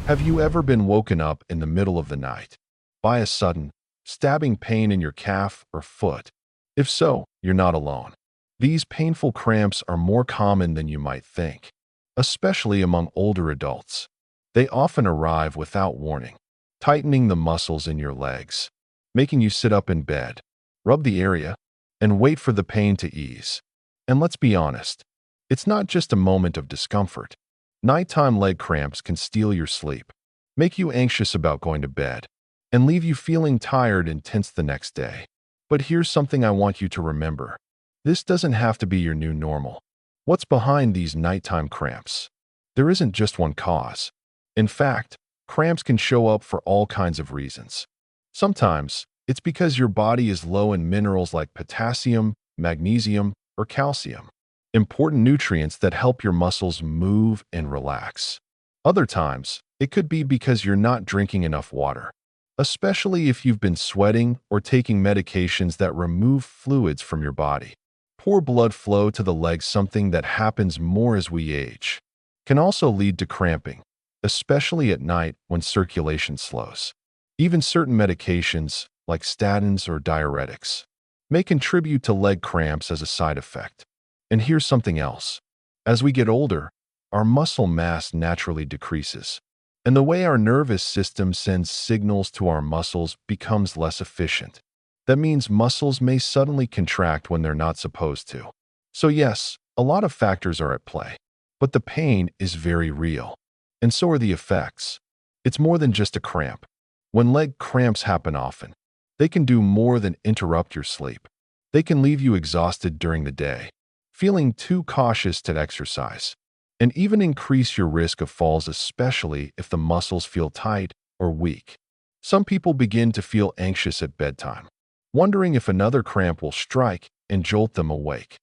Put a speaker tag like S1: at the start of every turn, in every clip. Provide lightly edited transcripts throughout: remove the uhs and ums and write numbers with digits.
S1: Have you ever been woken up in the middle of the night by a sudden, stabbing pain in your calf or foot? If so, you're not alone. These painful cramps are more common than you might think, especially among older adults. They often arrive without warning, tightening the muscles in your legs, making you sit up in bed, rub the area, and wait for the pain to ease. And let's be honest, it's not just a moment of discomfort. Nighttime leg cramps can steal your sleep, make you anxious about going to bed, and leave you feeling tired and tense the next day. But here's something I want you to remember. This doesn't have to be your new normal. What's behind these nighttime cramps? There isn't just one cause. In fact, cramps can show up for all kinds of reasons. Sometimes, it's because your body is low in minerals like potassium, magnesium, or calcium, important nutrients that help your muscles move and relax. Other times, it could be because you're not drinking enough water, especially if you've been sweating or taking medications that remove fluids from your body. Poor blood flow to the legs, something that happens more as we age, can also lead to cramping, especially at night when circulation slows. Even certain medications, like statins or diuretics, may contribute to leg cramps as a side effect. And here's something else. As we get older, our muscle mass naturally decreases, and the way our nervous system sends signals to our muscles becomes less efficient. That means muscles may suddenly contract when they're not supposed to. So yes, a lot of factors are at play, but the pain is very real, and so are the effects. It's more than just a cramp. When leg cramps happen often, they can do more than interrupt your sleep. They can leave you exhausted during the day, feeling too cautious to exercise, and even increase your risk of falls, especially if the muscles feel tight or weak. Some people begin to feel anxious at bedtime, wondering if another cramp will strike and jolt them awake.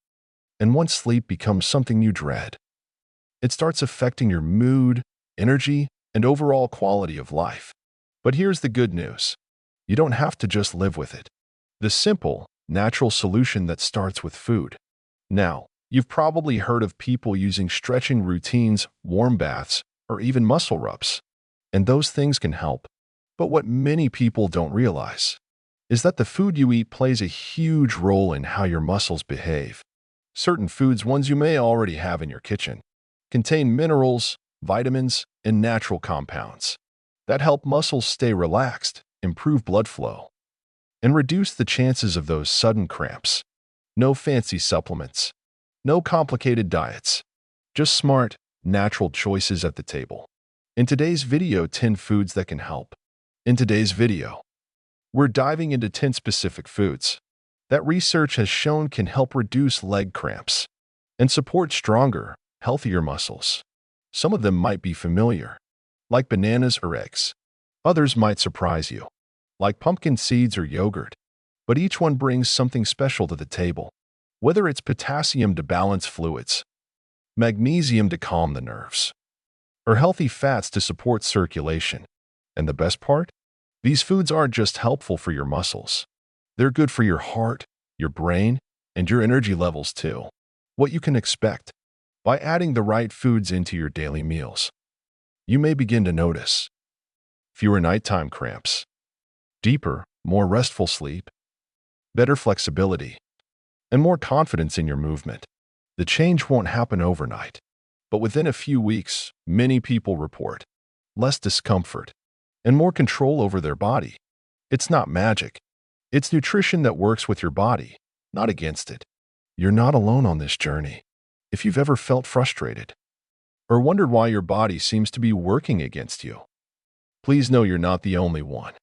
S1: And once sleep becomes something you dread, it starts affecting your mood, energy, and overall quality of life. But here's the good news. You don't have to just live with it. The simple, natural solution that starts with food. Now, you've probably heard of people using stretching routines, warm baths, or even muscle rubs. And those things can help. But what many people don't realize is that the food you eat plays a huge role in how your muscles behave. Certain foods, ones you may already have in your kitchen, contain minerals, vitamins, and natural compounds that help muscles stay relaxed, improve blood flow, and reduce the chances of those sudden cramps. No fancy supplements, no complicated diets, just smart, natural choices at the table. In today's video, 10 foods that can help. In today's video, we're diving into 10 specific foods that research has shown can help reduce leg cramps and support stronger, healthier muscles. Some of them might be familiar, like bananas or eggs. Others might surprise you, like pumpkin seeds or yogurt. But each one brings something special to the table. Whether it's potassium to balance fluids, magnesium to calm the nerves, or healthy fats to support circulation. And the best part? These foods aren't just helpful for your muscles. They're good for your heart, your brain, and your energy levels too. What you can expect by adding the right foods into your daily meals. You may begin to notice fewer nighttime cramps, deeper, more restful sleep, better flexibility, and more confidence in your movement. The change won't happen overnight, but within a few weeks, many people report less discomfort and more control over their body. It's not magic. It's nutrition that works with your body, not against it. You're not alone on this journey. If you've ever felt frustrated or wondered why your body seems to be working against you, please know you're not the only one.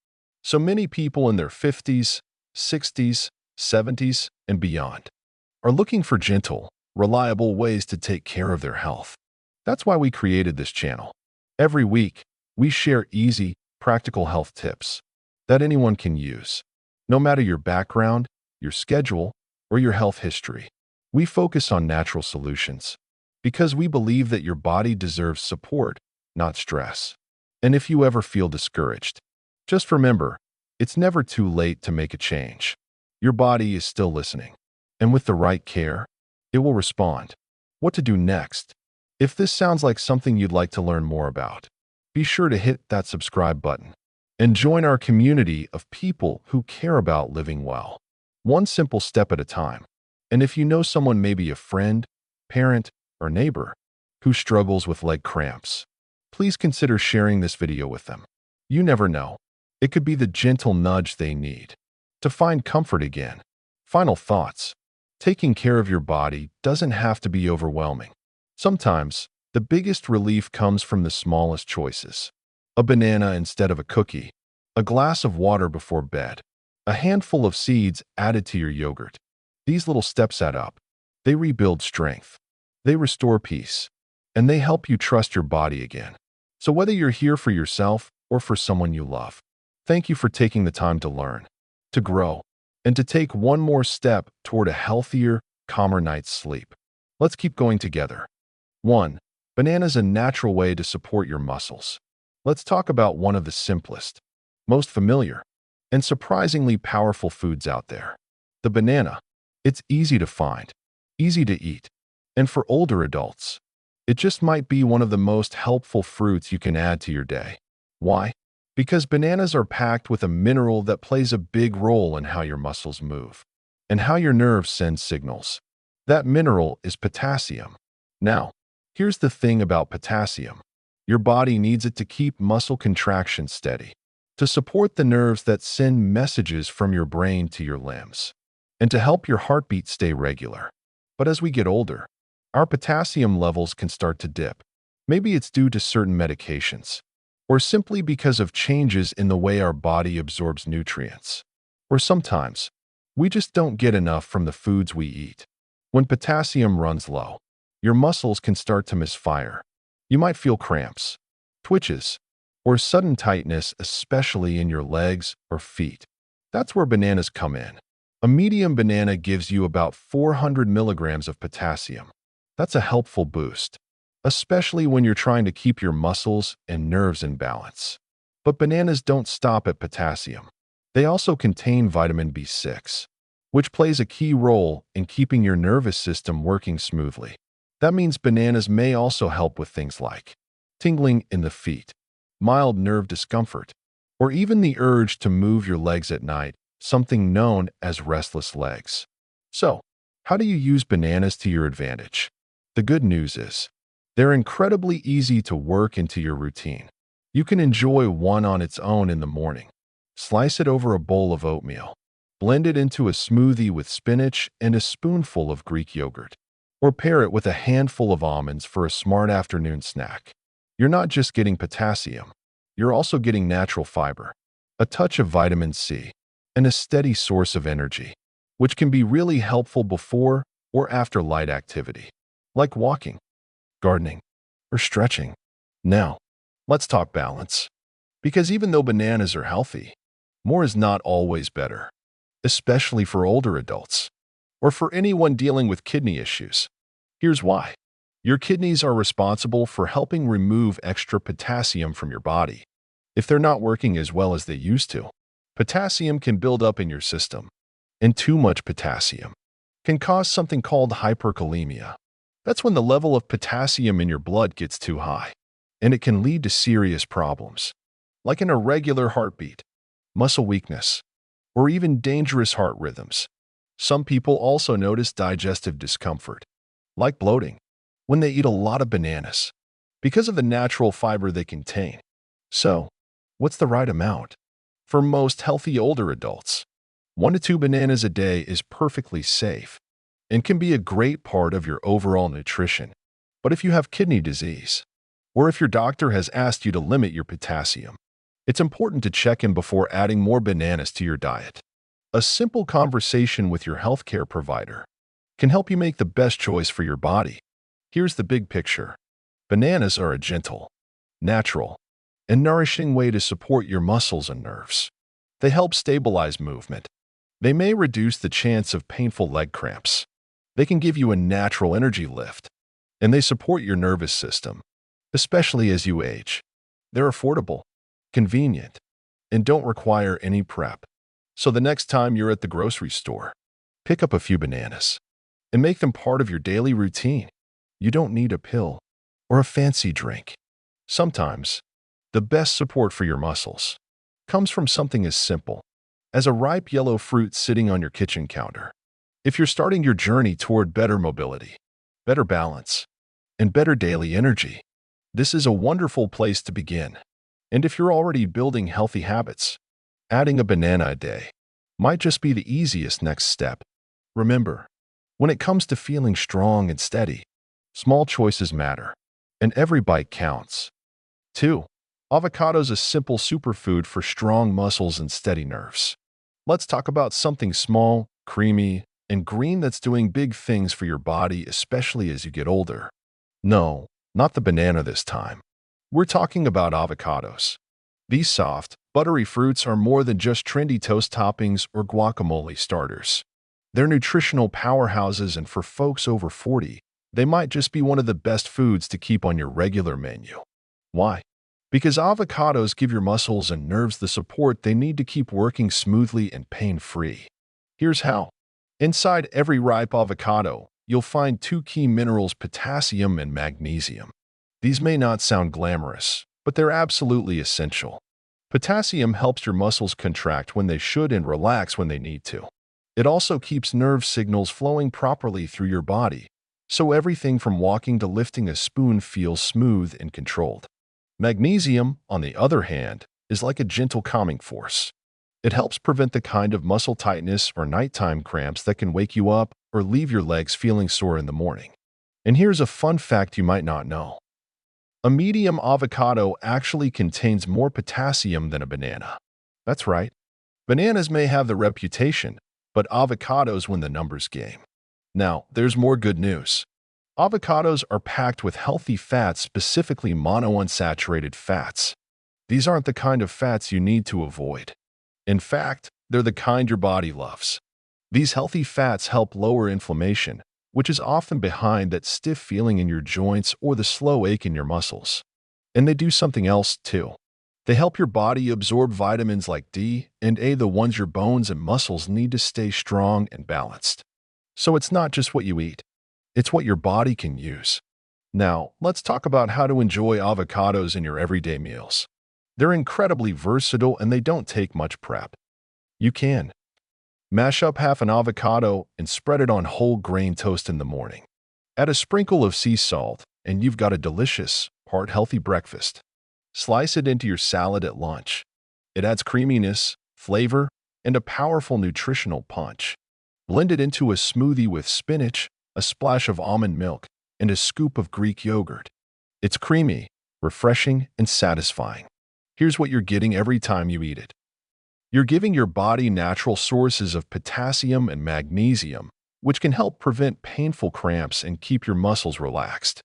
S1: So many people in their 50s, 60s, 70s, and beyond are looking for gentle, reliable ways to take care of their health. That's why we created this channel. Every week, we share easy, practical health tips that anyone can use, no matter your background, your schedule, or your health history. We focus on natural solutions because we believe that your body deserves support, not stress. And if you ever feel discouraged, just remember, it's never too late to make a change. Your body is still listening, and with the right care, it will respond. What to do next? If this sounds like something you'd like to learn more about, be sure to hit that subscribe button and join our community of people who care about living well, one simple step at a time. And if you know someone, maybe a friend, parent, or neighbor, who struggles with leg cramps, please consider sharing this video with them. You never know. It could be the gentle nudge they need to find comfort again. Final thoughts. Taking care of your body doesn't have to be overwhelming. Sometimes, the biggest relief comes from the smallest choices. A banana instead of a cookie, a glass of water before bed, a handful of seeds added to your yogurt. These little steps add up. They rebuild strength. They restore peace. And they help you trust your body again. So whether you're here for yourself or for someone you love, thank you for taking the time to learn, to grow, and to take one more step toward a healthier, calmer night's sleep. Let's keep going together. 1. Banana's a natural way to support your muscles. Let's talk about one of the simplest, most familiar, and surprisingly powerful foods out there. The banana. It's easy to find, easy to eat, and for older adults, it just might be one of the most helpful fruits you can add to your day. Why? Because bananas are packed with a mineral that plays a big role in how your muscles move and how your nerves send signals. That mineral is potassium. Now, here's the thing about potassium. Your body needs it to keep muscle contraction steady, to support the nerves that send messages from your brain to your limbs, and to help your heartbeat stay regular. But as we get older, our potassium levels can start to dip. Maybe it's due to certain medications, or simply because of changes in the way our body absorbs nutrients. Or sometimes, we just don't get enough from the foods we eat. When potassium runs low, your muscles can start to misfire. You might feel cramps, twitches, or sudden tightness, especially in your legs or feet. That's where bananas come in. A medium banana gives you about 400 milligrams of potassium. That's a helpful boost, especially when you're trying to keep your muscles and nerves in balance. But bananas don't stop at potassium. They also contain vitamin B6, which plays a key role in keeping your nervous system working smoothly. That means bananas may also help with things like tingling in the feet, mild nerve discomfort, or even the urge to move your legs at night, something known as restless legs. So, how do you use bananas to your advantage? The good news is, they're incredibly easy to work into your routine. You can enjoy one on its own in the morning, slice it over a bowl of oatmeal, blend it into a smoothie with spinach and a spoonful of Greek yogurt, or pair it with a handful of almonds for a smart afternoon snack. You're not just getting potassium, you're also getting natural fiber, a touch of vitamin C, and a steady source of energy, which can be really helpful before or after light activity, like walking, gardening, or stretching. Now, let's talk balance. Because even though bananas are healthy, more is not always better, especially for older adults or for anyone dealing with kidney issues. Here's why. Your kidneys are responsible for helping remove extra potassium from your body. If they're not working as well as they used to, potassium can build up in your system, and too much potassium can cause something called hyperkalemia. That's when the level of potassium in your blood gets too high, and it can lead to serious problems, like an irregular heartbeat, muscle weakness, or even dangerous heart rhythms. Some people also notice digestive discomfort, like bloating, when they eat a lot of bananas, because of the natural fiber they contain. So, what's the right amount? For most healthy older adults, 1 to 2 bananas a day is perfectly safe and can be a great part of your overall nutrition. But if you have kidney disease, or if your doctor has asked you to limit your potassium, it's important to check in before adding more bananas to your diet. A simple conversation with your healthcare provider can help you make the best choice for your body. Here's the big picture. Bananas are a gentle, natural, and nourishing way to support your muscles and nerves. They help stabilize movement. They may reduce the chance of painful leg cramps. They can give you a natural energy lift, and they support your nervous system, especially as you age. They're affordable, convenient, and don't require any prep. So the next time you're at the grocery store, pick up a few bananas and make them part of your daily routine. You don't need a pill or a fancy drink. Sometimes, The best support for your muscles comes from something as simple as a ripe yellow fruit sitting on your kitchen counter. If you're starting your journey toward better mobility, better balance, and better daily energy, this is a wonderful place to begin. And if you're already building healthy habits, adding a banana a day might just be the easiest next step. Remember, when it comes to feeling strong and steady, small choices matter, and every bite counts. 2. Avocado's a simple superfood for strong muscles and steady nerves. Let's talk about something small, creamy, and green that's doing big things for your body, especially as you get older. No, not the banana this time. We're talking about avocados. These soft, buttery fruits are more than just trendy toast toppings or guacamole starters. They're nutritional powerhouses, and for folks over 40, they might just be one of the best foods to keep on your regular menu. Why? Because avocados give your muscles and nerves the support they need to keep working smoothly and pain-free. Here's how. Inside every ripe avocado, you'll find two key minerals: potassium and magnesium. These may not sound glamorous, but they're absolutely essential. Potassium helps your muscles contract when they should and relax when they need to. It also keeps nerve signals flowing properly through your body, so everything from walking to lifting a spoon feels smooth and controlled. Magnesium, on the other hand, is like a gentle calming force. It helps prevent the kind of muscle tightness or nighttime cramps that can wake you up or leave your legs feeling sore in the morning. And here's a fun fact you might not know. A medium avocado actually contains more potassium than a banana. That's right. Bananas may have the reputation, but avocados win the numbers game. Now, there's more good news. Avocados are packed with healthy fats, specifically monounsaturated fats. These aren't the kind of fats you need to avoid. In fact, they're the kind your body loves. These healthy fats help lower inflammation, which is often behind that stiff feeling in your joints or the slow ache in your muscles. And they do something else too. They help your body absorb vitamins like D and A, the ones your bones and muscles need to stay strong and balanced. So it's not just what you eat, it's what your body can use. Now, let's talk about how to enjoy avocados in your everyday meals. They're incredibly versatile and they don't take much prep. You can mash up half an avocado and spread it on whole grain toast in the morning. Add a sprinkle of sea salt, and you've got a delicious, heart-healthy breakfast. Slice it into your salad at lunch. It adds creaminess, flavor, and a powerful nutritional punch. Blend it into a smoothie with spinach, a splash of almond milk, and a scoop of Greek yogurt. It's creamy, refreshing, and satisfying. Here's what you're getting every time you eat it. You're giving your body natural sources of potassium and magnesium, which can help prevent painful cramps and keep your muscles relaxed.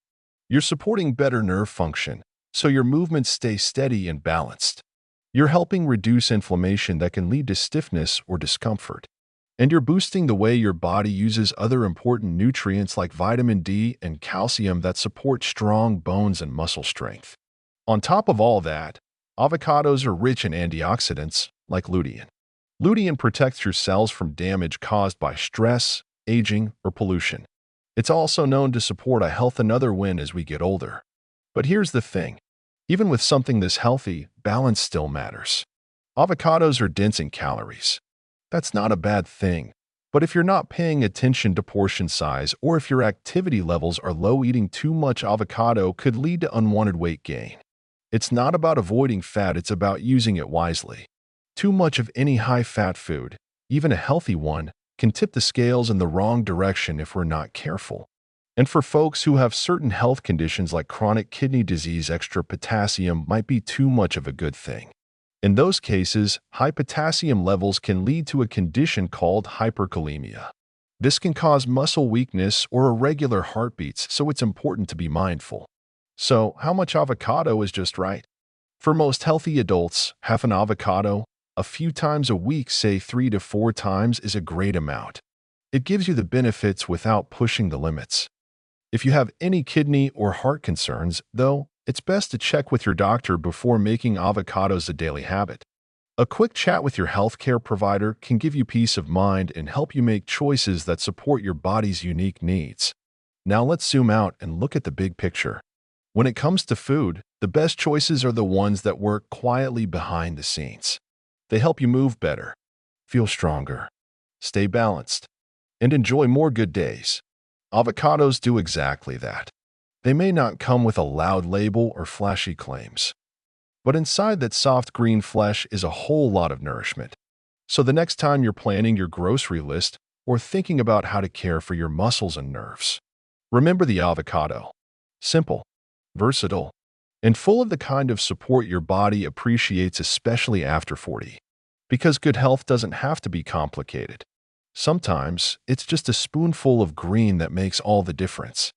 S1: You're supporting better nerve function, so your movements stay steady and balanced. You're helping reduce inflammation that can lead to stiffness or discomfort. And you're boosting the way your body uses other important nutrients like vitamin D and calcium that support strong bones and muscle strength. On top of all that, avocados are rich in antioxidants like lutein. Lutein protects your cells from damage caused by stress, aging, or pollution. It's also known to support a health another win as we get older. But here's the thing. Even with something this healthy, balance still matters. Avocados are dense in calories. That's not a bad thing. But if you're not paying attention to portion size or if your activity levels are low, eating too much avocado could lead to unwanted weight gain. It's not about avoiding fat, it's about using it wisely. Too much of any high-fat food, even a healthy one, can tip the scales in the wrong direction if we're not careful. And for folks who have certain health conditions like chronic kidney disease, extra potassium might be too much of a good thing. In those cases, high potassium levels can lead to a condition called hyperkalemia. This can cause muscle weakness or irregular heartbeats, so it's important to be mindful. So, how much avocado is just right? For most healthy adults, half an avocado, a few times a week, say 3 to 4 times, is a great amount. It gives you the benefits without pushing the limits. If you have any kidney or heart concerns, though, it's best to check with your doctor before making avocados a daily habit. A quick chat with your healthcare provider can give you peace of mind and help you make choices that support your body's unique needs. Now let's zoom out and look at the big picture. When it comes to food, the The best choices are the ones that work quietly behind the scenes. They help you move better, feel stronger, stay balanced, and enjoy more good days. Avocados do exactly that. They may not come with a loud label or flashy claims, but inside that soft green flesh is a whole lot of nourishment. So the next time you're planning your grocery list or thinking about how to care for your muscles and nerves, remember the avocado. Simple, versatile, and full of the kind of support your body appreciates, especially after 40. Because good health doesn't have to be complicated. Sometimes it's just a spoonful of green that makes all the difference.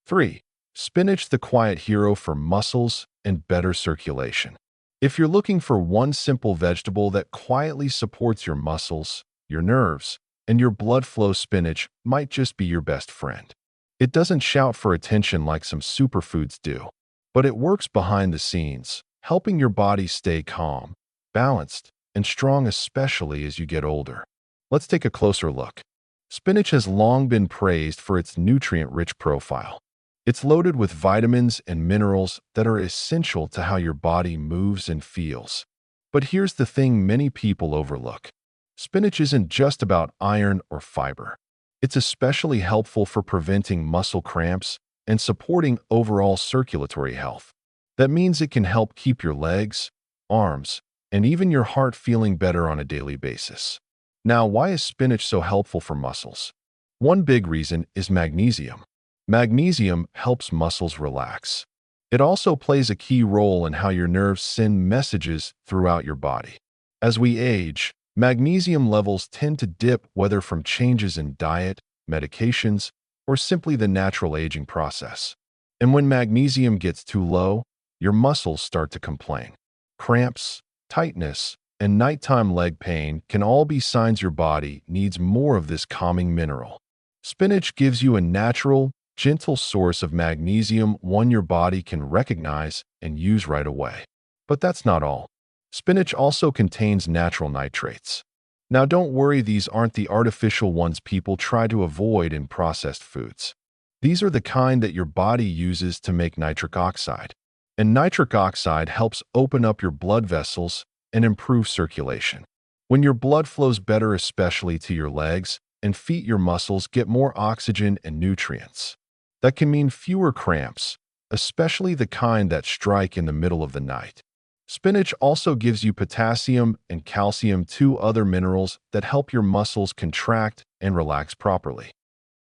S1: 3. Spinach, the quiet hero for muscles and better circulation. If you're looking for one simple vegetable that quietly supports your muscles, your nerves, and your blood flow, spinach might just be your best friend. It doesn't shout for attention like some superfoods do, but it works behind the scenes, helping your body stay calm, balanced, and strong, especially as you get older. Let's take a closer look. Spinach has long been praised for its nutrient-rich profile. It's loaded with vitamins and minerals that are essential to how your body moves and feels. But here's the thing many people overlook. Spinach isn't just about iron or fiber. It's especially helpful for preventing muscle cramps and supporting overall circulatory health. That means it can help keep your legs, arms, and even your heart feeling better on a daily basis. Now, why is spinach so helpful for muscles? One big reason is magnesium. Magnesium helps muscles relax. It also plays a key role in how your nerves send messages throughout your body. As we age, magnesium levels tend to dip, whether from changes in diet, medications, or simply the natural aging process. And when magnesium gets too low, your muscles start to complain. Cramps, tightness, and nighttime leg pain can all be signs your body needs more of this calming mineral. Spinach gives you a natural, gentle source of magnesium, one your body can recognize and use right away. But that's not all. Spinach also contains natural nitrates. Now don't worry, these aren't the artificial ones people try to avoid in processed foods. These are the kind that your body uses to make nitric oxide. And nitric oxide helps open up your blood vessels and improve circulation. When your blood flows better, especially to your legs and feet, your muscles get more oxygen and nutrients. That can mean fewer cramps, especially the kind that strike in the middle of the night. Spinach also gives you potassium and calcium, two other minerals that help your muscles contract and relax properly.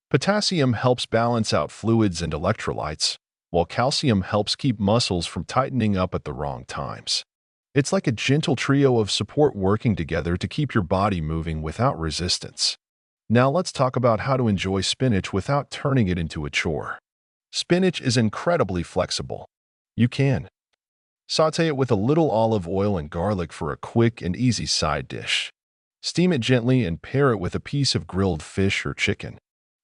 S1: Potassium helps balance out fluids and electrolytes, while calcium helps keep muscles from tightening up at the wrong times. It's like a gentle trio of support working together to keep your body moving without resistance. Now let's talk about how to enjoy spinach without turning it into a chore. Spinach is incredibly flexible. You can sauté it with a little olive oil and garlic for a quick and easy side dish. Steam it gently and pair it with a piece of grilled fish or chicken.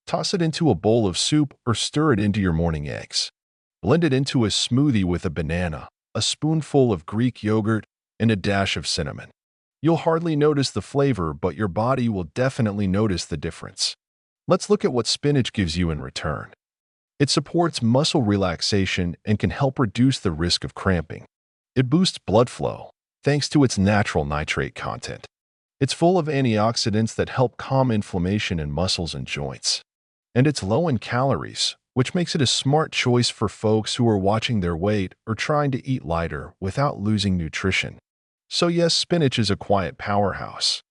S1: Toss it into a bowl of soup or stir it into your morning eggs. Blend it into a smoothie with a banana, a spoonful of Greek yogurt, and a dash of cinnamon. You'll hardly notice the flavor, but your body will definitely notice the difference. Let's look at what spinach gives you in return. It supports muscle relaxation and can help reduce the risk of cramping. It boosts blood flow, thanks to its natural nitrate content. It's full of antioxidants that help calm inflammation in muscles and joints. And it's low in calories, which makes it a smart choice for folks who are watching their weight or trying to eat lighter without losing nutrition. So yes, spinach is a quiet powerhouse.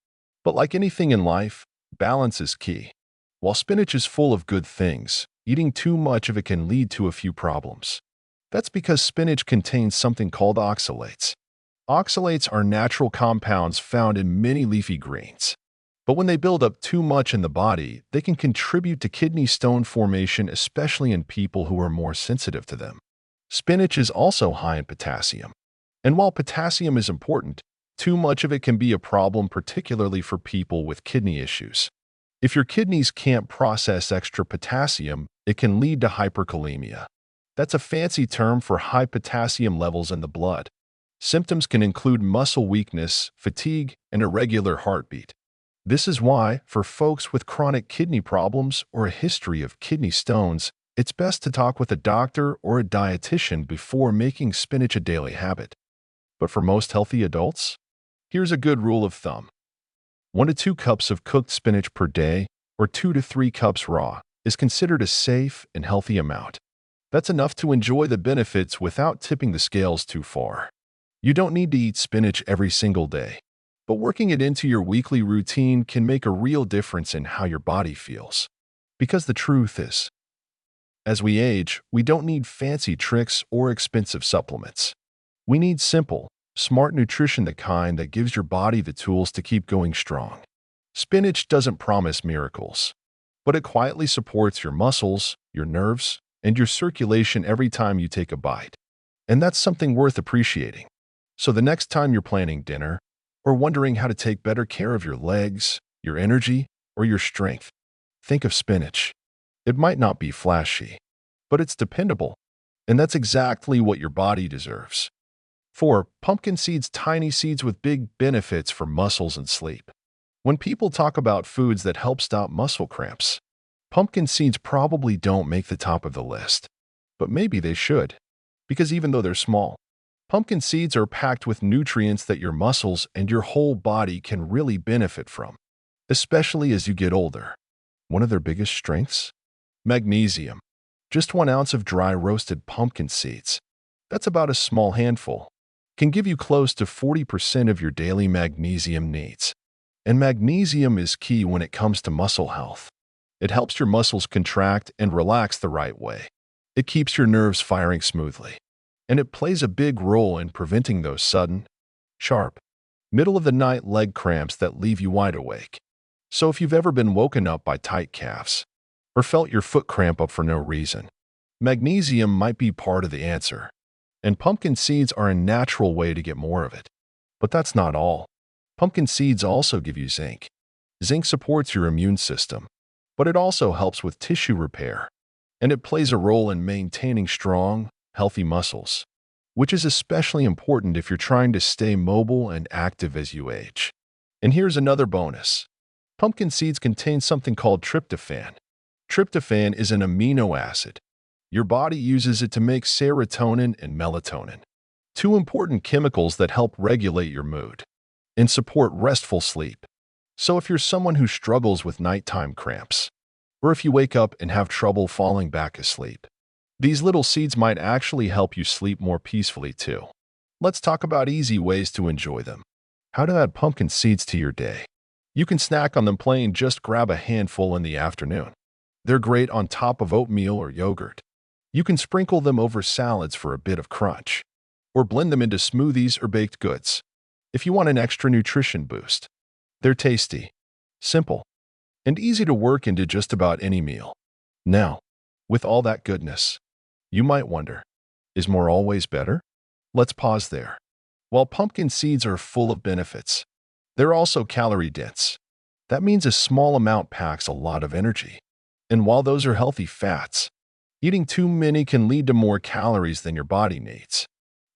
S1: But like anything in life, balance is key. While spinach is full of good things, eating too much of it can lead to a few problems. That's because spinach contains something called oxalates. Oxalates are natural compounds found in many leafy greens. But when they build up too much in the body, they can contribute to kidney stone formation, especially in people who are more sensitive to them. Spinach is also high in potassium. And while potassium is important, too much of it can be a problem, particularly for people with kidney issues. If your kidneys can't process extra potassium, it can lead to hyperkalemia. That's a fancy term for high potassium levels in the blood. Symptoms can include muscle weakness, fatigue, and irregular heartbeat. This is why, for folks with chronic kidney problems or a history of kidney stones, It's best to talk with a doctor or a dietitian before making spinach a daily habit. But for most healthy adults, here's a good rule of thumb. 1 to 2 cups of cooked spinach per day, or 2 to 3 cups raw, is considered a safe and healthy amount. That's enough to enjoy the benefits without tipping the scales too far. You don't need to eat spinach every single day, but working it into your weekly routine can make a real difference in how your body feels. Because the truth is, as we age, we don't need fancy tricks or expensive supplements. We need simple, smart nutrition, the kind that gives your body the tools to keep going strong. Spinach doesn't promise miracles, but it quietly supports your muscles, your nerves, and your circulation every time you take a bite. And that's something worth appreciating. So the next time you're planning dinner, or wondering how to take better care of your legs, your energy, or your strength, think of spinach. It might not be flashy, but it's dependable, and that's exactly what your body deserves. 4. Pumpkin seeds, tiny seeds with big benefits for muscles and sleep. When people talk about foods that help stop muscle cramps, pumpkin seeds probably don't make the top of the list. But maybe they should, because even though they're small, pumpkin seeds are packed with nutrients that your muscles and your whole body can really benefit from, especially as you get older. One of their biggest strengths? Magnesium. Just 1 ounce of dry roasted pumpkin seeds, that's about a small handful, can give you close to 40% of your daily magnesium needs. And magnesium is key when it comes to muscle health. It helps your muscles contract and relax the right way. It keeps your nerves firing smoothly. And it plays a big role in preventing those sudden, sharp, middle-of-the-night leg cramps that leave you wide awake. So if you've ever been woken up by tight calves, or felt your foot cramp up for no reason, magnesium might be part of the answer. And pumpkin seeds are a natural way to get more of it. But that's not all. Pumpkin seeds also give you zinc. Zinc supports your immune system, but it also helps with tissue repair, and it plays a role in maintaining strong, healthy muscles, which is especially important if you're trying to stay mobile and active as you age. And here's another bonus. Pumpkin seeds contain something called tryptophan. Tryptophan is an amino acid. Your body uses it to make serotonin and melatonin, 2 important chemicals that help regulate your mood and support restful sleep. So if you're someone who struggles with nighttime cramps, or if you wake up and have trouble falling back asleep, these little seeds might actually help you sleep more peacefully too. Let's talk about easy ways to enjoy them. How to add pumpkin seeds to your day. You can snack on them plain, just grab a handful in the afternoon. They're great on top of oatmeal or yogurt. You can sprinkle them over salads for a bit of crunch, or blend them into smoothies or baked goods if you want an extra nutrition boost. They're tasty, simple, and easy to work into just about any meal. Now, with all that goodness, you might wonder, is more always better? Let's pause there. While pumpkin seeds are full of benefits, they're also calorie-dense. That means a small amount packs a lot of energy. And while those are healthy fats, eating too many can lead to more calories than your body needs,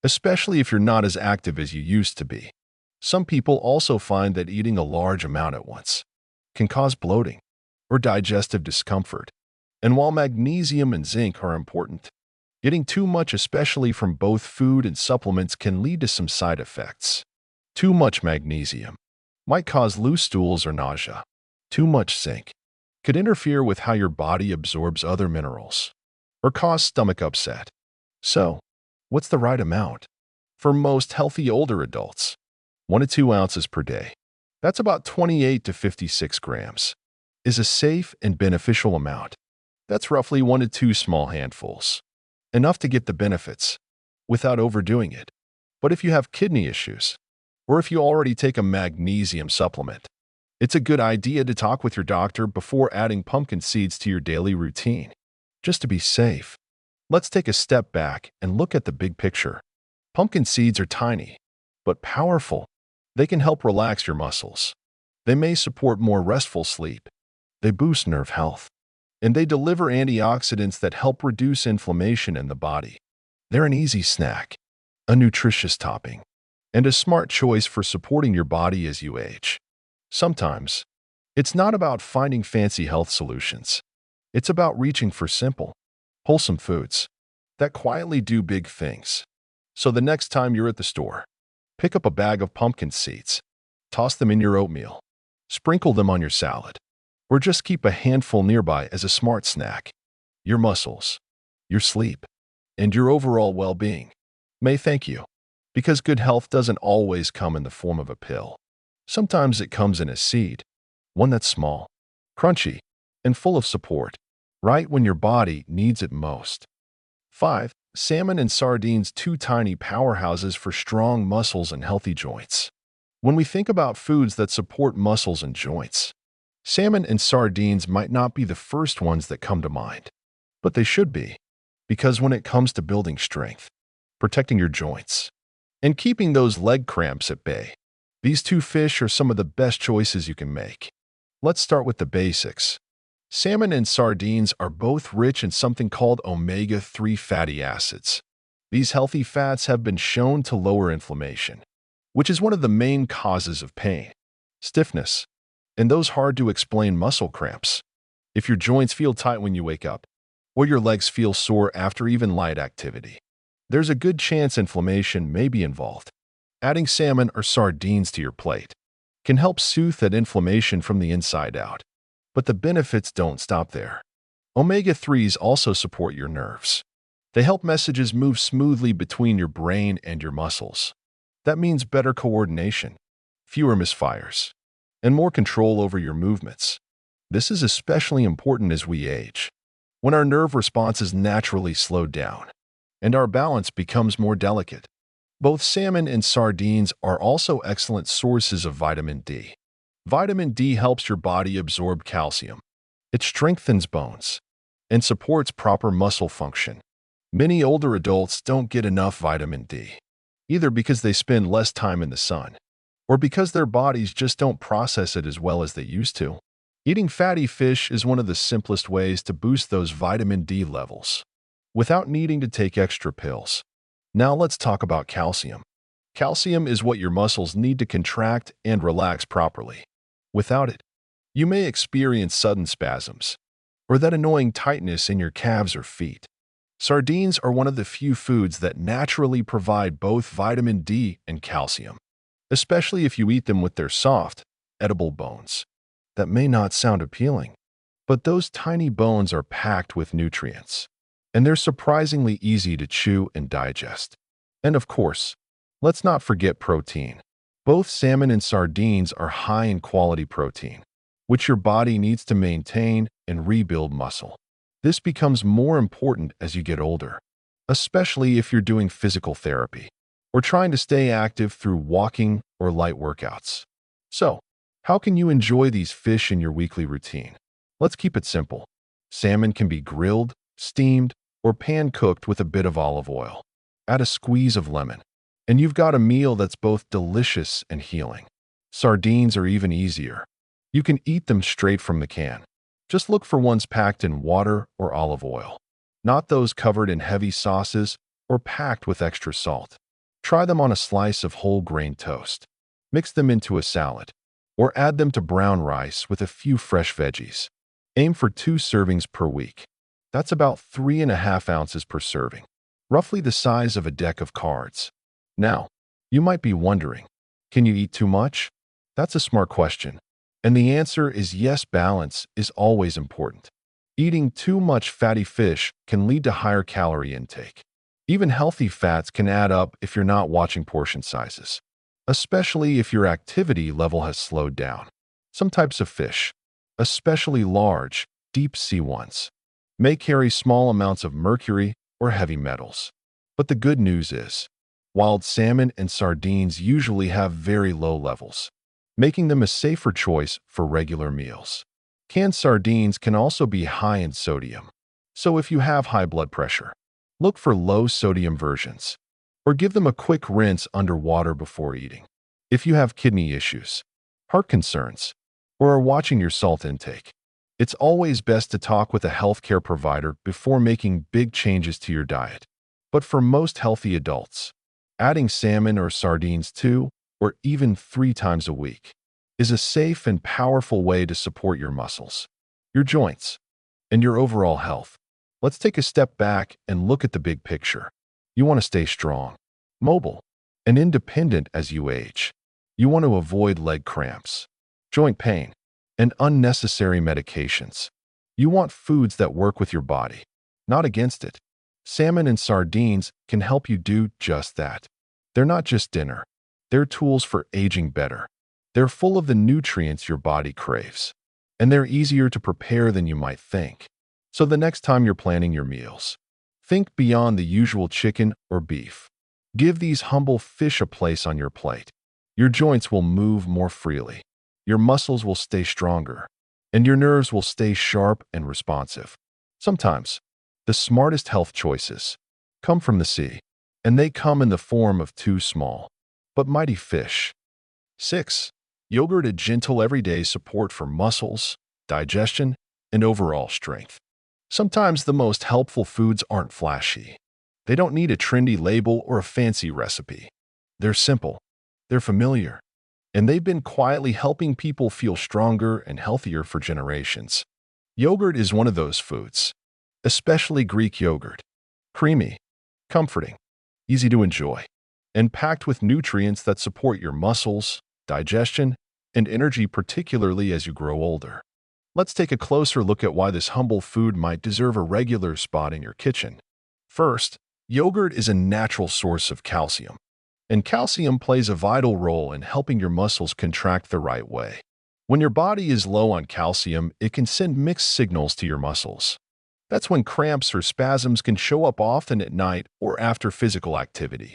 S1: especially if you're not as active as you used to be. Some people also find that eating a large amount at once can cause bloating or digestive discomfort. And while magnesium and zinc are important, getting too much, especially from both food and supplements, can lead to some side effects. Too much magnesium might cause loose stools or nausea. Too much zinc could interfere with how your body absorbs other minerals or cause stomach upset. So, what's the right amount? For most healthy older adults, 1 to 2 ounces per day, that's about 28 to 56 grams, is a safe and beneficial amount. That's roughly 1 to 2 small handfuls, enough to get the benefits without overdoing it. But if you have kidney issues, or if you already take a magnesium supplement, it's a good idea to talk with your doctor before adding pumpkin seeds to your daily routine, just to be safe. Let's take a step back and look at the big picture. Pumpkin seeds are tiny, but powerful. They can help relax your muscles. They may support more restful sleep. They boost nerve health. And they deliver antioxidants that help reduce inflammation in the body. They're an easy snack, a nutritious topping, and a smart choice for supporting your body as you age. Sometimes, it's not about finding fancy health solutions. It's about reaching for simple, wholesome foods that quietly do big things. So the next time you're at the store, pick up a bag of pumpkin seeds, toss them in your oatmeal, sprinkle them on your salad, or just keep a handful nearby as a smart snack. Your muscles, your sleep, and your overall well-being may thank you, because good health doesn't always come in the form of a pill. Sometimes it comes in a seed, one that's small, crunchy, and full of support, right when your body needs it most. 5. Salmon and sardines, two tiny powerhouses for strong muscles and healthy joints. When we think about foods that support muscles and joints, salmon and sardines might not be the first ones that come to mind, but they should be, because when it comes to building strength, protecting your joints, and keeping those leg cramps at bay, these two fish are some of the best choices you can make. Let's start with the basics. Salmon and sardines are both rich in something called omega-3 fatty acids. These healthy fats have been shown to lower inflammation, which is one of the main causes of pain, stiffness, and those hard-to-explain muscle cramps. If your joints feel tight when you wake up, or your legs feel sore after even light activity, there's a good chance inflammation may be involved. Adding salmon or sardines to your plate can help soothe that inflammation from the inside out. But the benefits don't stop there. Omega-3s also support your nerves. They help messages move smoothly between your brain and your muscles. That means better coordination, fewer misfires, and more control over your movements. This is especially important as we age, when our nerve responses naturally slow down, and our balance becomes more delicate. Both salmon and sardines are also excellent sources of vitamin D. Vitamin D helps your body absorb calcium. It strengthens bones and supports proper muscle function. Many older adults don't get enough vitamin D, either because they spend less time in the sun or because their bodies just don't process it as well as they used to. Eating fatty fish is one of the simplest ways to boost those vitamin D levels without needing to take extra pills. Now let's talk about calcium. Calcium is what your muscles need to contract and relax properly. Without it, you may experience sudden spasms or that annoying tightness in your calves or feet. Sardines are one of the few foods that naturally provide both vitamin D and calcium, especially if you eat them with their soft, edible bones. That may not sound appealing, but those tiny bones are packed with nutrients, and they're surprisingly easy to chew and digest. And of course, let's not forget protein. Both salmon and sardines are high in quality protein, which your body needs to maintain and rebuild muscle. This becomes more important as you get older, especially if you're doing physical therapy or trying to stay active through walking or light workouts. So, how can you enjoy these fish in your weekly routine? Let's keep it simple. Salmon can be grilled, steamed, or pan-cooked with a bit of olive oil. Add a squeeze of lemon, and you've got a meal that's both delicious and healing. Sardines are even easier. You can eat them straight from the can. Just look for ones packed in water or olive oil, not those covered in heavy sauces or packed with extra salt. Try them on a slice of whole grain toast. Mix them into a salad, or add them to brown rice with a few fresh veggies. Aim for 2 servings per week. That's about 3.5 ounces per serving, roughly the size of a deck of cards. Now, you might be wondering, can you eat too much? That's a smart question. And the answer is yes, balance is always important. Eating too much fatty fish can lead to higher calorie intake. Even healthy fats can add up if you're not watching portion sizes, especially if your activity level has slowed down. Some types of fish, especially large, deep-sea ones, may carry small amounts of mercury or heavy metals. But the good news is, wild salmon and sardines usually have very low levels, making them a safer choice for regular meals. Canned sardines can also be high in sodium, so if you have high blood pressure, look for low-sodium versions, or give them a quick rinse under water before eating. If you have kidney issues, heart concerns, or are watching your salt intake, it's always best to talk with a healthcare provider before making big changes to your diet. But for most healthy adults, adding salmon or sardines 2 or even 3 times a week is a safe and powerful way to support your muscles, your joints, and your overall health. Let's take a step back and look at the big picture. You want to stay strong, mobile, and independent as you age. You want to avoid leg cramps, joint pain, and unnecessary medications. You want foods that work with your body, not against it. Salmon and sardines can help you do just that. They're not just dinner. They're tools for aging better. They're full of the nutrients your body craves, and they're easier to prepare than you might think. So the next time you're planning your meals, think beyond the usual chicken or beef. Give these humble fish a place on your plate. Your joints will move more freely. Your muscles will stay stronger, and your nerves will stay sharp and responsive. Sometimes, the smartest health choices come from the sea, and they come in the form of two small but mighty fish. 6. Yogurt, a gentle everyday support for muscles, digestion, and overall strength. Sometimes the most helpful foods aren't flashy. They don't need a trendy label or a fancy recipe. They're simple, they're familiar, and they've been quietly helping people feel stronger and healthier for generations. Yogurt is one of those foods, especially Greek yogurt. Creamy, comforting, easy to enjoy, and packed with nutrients that support your muscles, digestion, and energy, particularly as you grow older. Let's take a closer look at why this humble food might deserve a regular spot in your kitchen. First, yogurt is a natural source of calcium, and calcium plays a vital role in helping your muscles contract the right way. When your body is low on calcium, it can send mixed signals to your muscles. That's when cramps or spasms can show up often at night or after physical activity.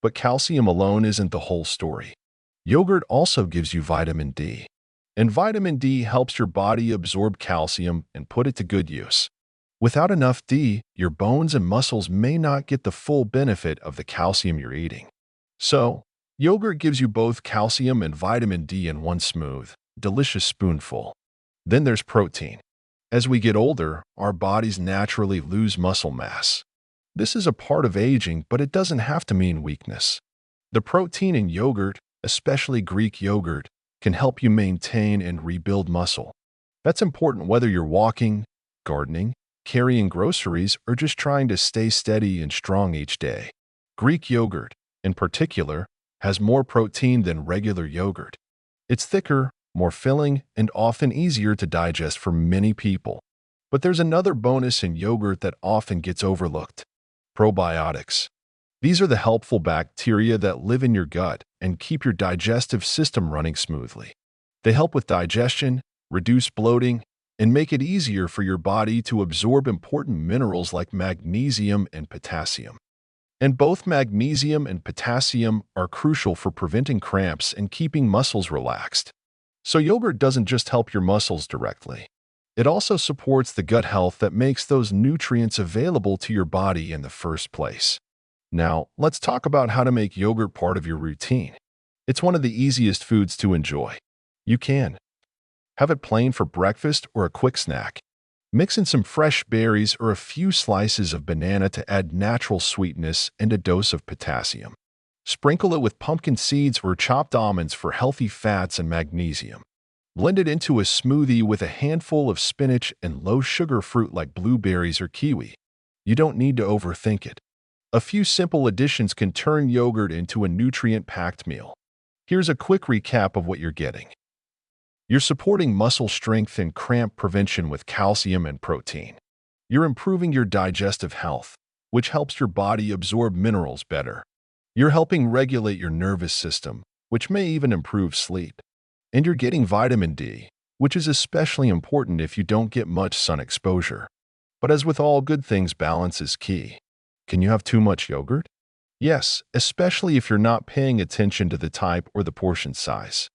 S1: But calcium alone isn't the whole story. Yogurt also gives you vitamin D, and vitamin D helps your body absorb calcium and put it to good use. Without enough D, your bones and muscles may not get the full benefit of the calcium you're eating. So, yogurt gives you both calcium and vitamin D in one smooth, delicious spoonful. Then there's protein. As we get older, our bodies naturally lose muscle mass. This is a part of aging, but it doesn't have to mean weakness. The protein in yogurt, especially Greek yogurt, can help you maintain and rebuild muscle. That's important whether you're walking, gardening, carrying groceries, or just trying to stay steady and strong each day. Greek yogurt, in particular, has more protein than regular yogurt. It's thicker, more filling, and often easier to digest for many people. But there's another bonus in yogurt that often gets overlooked: probiotics. These are the helpful bacteria that live in your gut and keep your digestive system running smoothly. They help with digestion, reduce bloating, and make it easier for your body to absorb important minerals like magnesium and potassium. And both magnesium and potassium are crucial for preventing cramps and keeping muscles relaxed. So yogurt doesn't just help your muscles directly. It also supports the gut health that makes those nutrients available to your body in the first place. Now, let's talk about how to make yogurt part of your routine. It's one of the easiest foods to enjoy. You can have it plain for breakfast or a quick snack. Mix in some fresh berries or a few slices of banana to add natural sweetness and a dose of potassium. Sprinkle it with pumpkin seeds or chopped almonds for healthy fats and magnesium. Blend it into a smoothie with a handful of spinach and low-sugar fruit like blueberries or kiwi. You don't need to overthink it. A few simple additions can turn yogurt into a nutrient-packed meal. Here's a quick recap of what you're getting. You're supporting muscle strength and cramp prevention with calcium and protein. You're improving your digestive health, which helps your body absorb minerals better. You're helping regulate your nervous system, which may even improve sleep. And you're getting vitamin D, which is especially important if you don't get much sun exposure. But as with all good things, balance is key. Can you have too much yogurt? Yes, especially if you're not paying attention to the type or the portion size.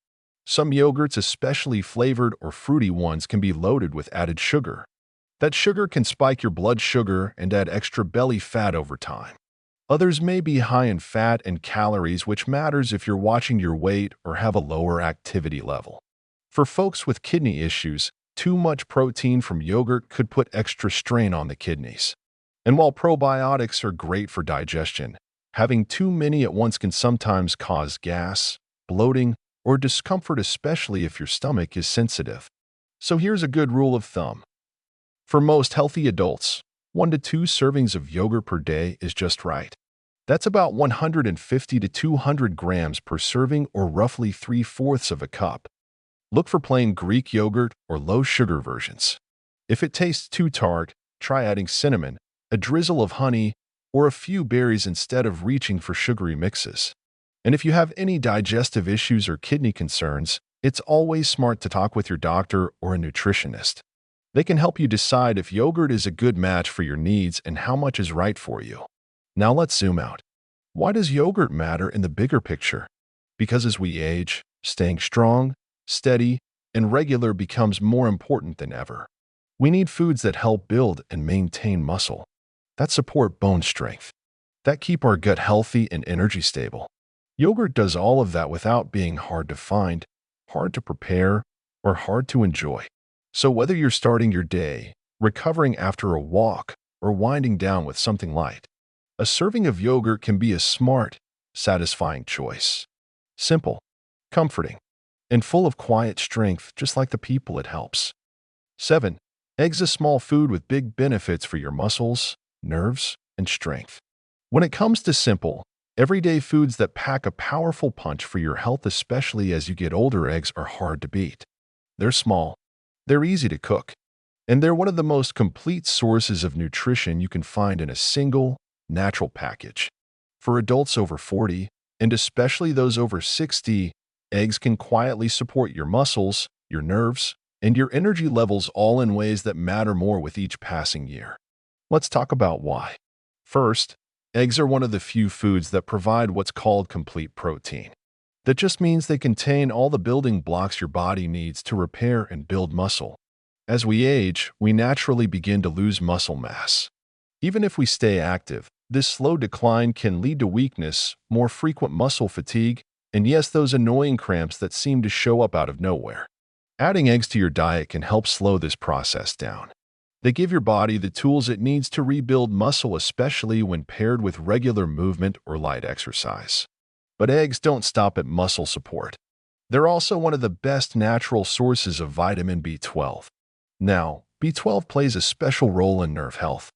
S1: Some yogurts, especially flavored or fruity ones, can be loaded with added sugar. That sugar can spike your blood sugar and add extra belly fat over time. Others may be high in fat and calories, which matters if you're watching your weight or have a lower activity level. For folks with kidney issues, too much protein from yogurt could put extra strain on the kidneys. And while probiotics are great for digestion, having too many at once can sometimes cause gas, bloating, or discomfort, especially if your stomach is sensitive. So here's a good rule of thumb. For most healthy adults, 1 to 2 servings of yogurt per day is just right. That's about 150 to 200 grams per serving, or roughly 3/4 of a cup. Look for plain Greek yogurt or low-sugar versions. If it tastes too tart, try adding cinnamon, a drizzle of honey, or a few berries instead of reaching for sugary mixes. And if you have any digestive issues or kidney concerns, it's always smart to talk with your doctor or a nutritionist. They can help you decide if yogurt is a good match for your needs and how much is right for you. Now let's zoom out. Why does yogurt matter in the bigger picture? Because as we age, staying strong, steady, and regular becomes more important than ever. We need foods that help build and maintain muscle, that support bone strength, that keep our gut healthy and energy stable. Yogurt does all of that without being hard to find, hard to prepare, or hard to enjoy. So whether you're starting your day, recovering after a walk, or winding down with something light, a serving of yogurt can be a smart, satisfying choice. Simple, comforting, and full of quiet strength, just like the people it helps. 7. Eggs, a small food with big benefits for your muscles, nerves, and strength. When it comes to simple, everyday foods that pack a powerful punch for your health, especially as you get older, eggs are hard to beat. They're small, they're easy to cook, and they're one of the most complete sources of nutrition you can find in a single, natural package. For adults over 40, and especially those over 60, eggs can quietly support your muscles, your nerves, and your energy levels, all in ways that matter more with each passing year. Let's talk about why. First, eggs are one of the few foods that provide what's called complete protein. That just means they contain all the building blocks your body needs to repair and build muscle. As we age, we naturally begin to lose muscle mass. Even if we stay active, this slow decline can lead to weakness, more frequent muscle fatigue, and yes, those annoying cramps that seem to show up out of nowhere. Adding eggs to your diet can help slow this process down. They give your body the tools it needs to rebuild muscle, especially when paired with regular movement or light exercise. But eggs don't stop at muscle support. They're also one of the best natural sources of vitamin B12. Now, B12 plays a special role in nerve health.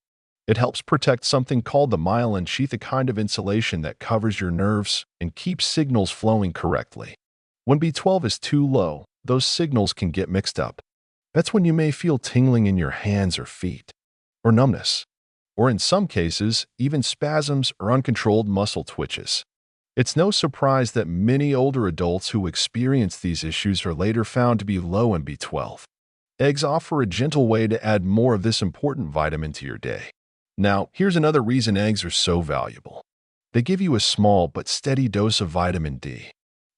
S1: It helps protect something called the myelin sheath, a kind of insulation that covers your nerves and keeps signals flowing correctly. When B12 is too low, those signals can get mixed up. That's when you may feel tingling in your hands or feet, or numbness, or in some cases, even spasms or uncontrolled muscle twitches. It's no surprise that many older adults who experience these issues are later found to be low in B12. Eggs offer a gentle way to add more of this important vitamin to your day. Now, here's another reason eggs are so valuable. They give you a small but steady dose of vitamin D.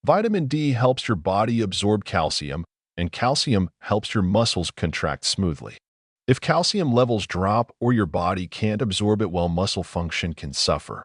S1: Vitamin D helps your body absorb calcium, and calcium helps your muscles contract smoothly. If calcium levels drop or your body can't absorb it well, muscle function can suffer.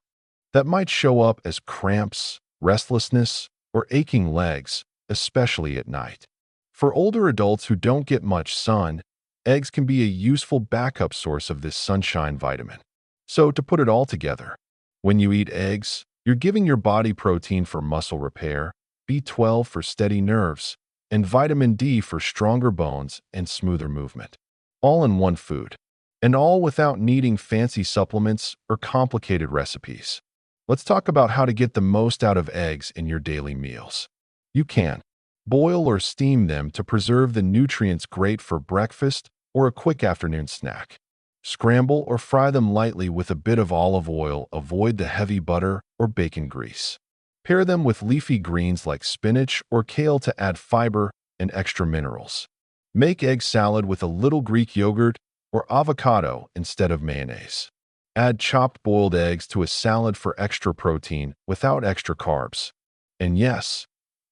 S1: That might show up as cramps, restlessness, or aching legs, especially at night. For older adults who don't get much sun, eggs can be a useful backup source of this sunshine vitamin. So to put it all together, when you eat eggs, you're giving your body protein for muscle repair, B12 for steady nerves, and vitamin D for stronger bones and smoother movement. All in one food, and all without needing fancy supplements or complicated recipes. Let's talk about how to get the most out of eggs in your daily meals. You can boil or steam them to preserve the nutrients, great for breakfast or a quick afternoon snack. Scramble or fry them lightly with a bit of olive oil. Avoid the heavy butter or bacon grease. Pair them with leafy greens like spinach or kale to add fiber and extra minerals. Make egg salad with a little Greek yogurt or avocado instead of mayonnaise. Add chopped boiled eggs to a salad for extra protein without extra carbs. And yes,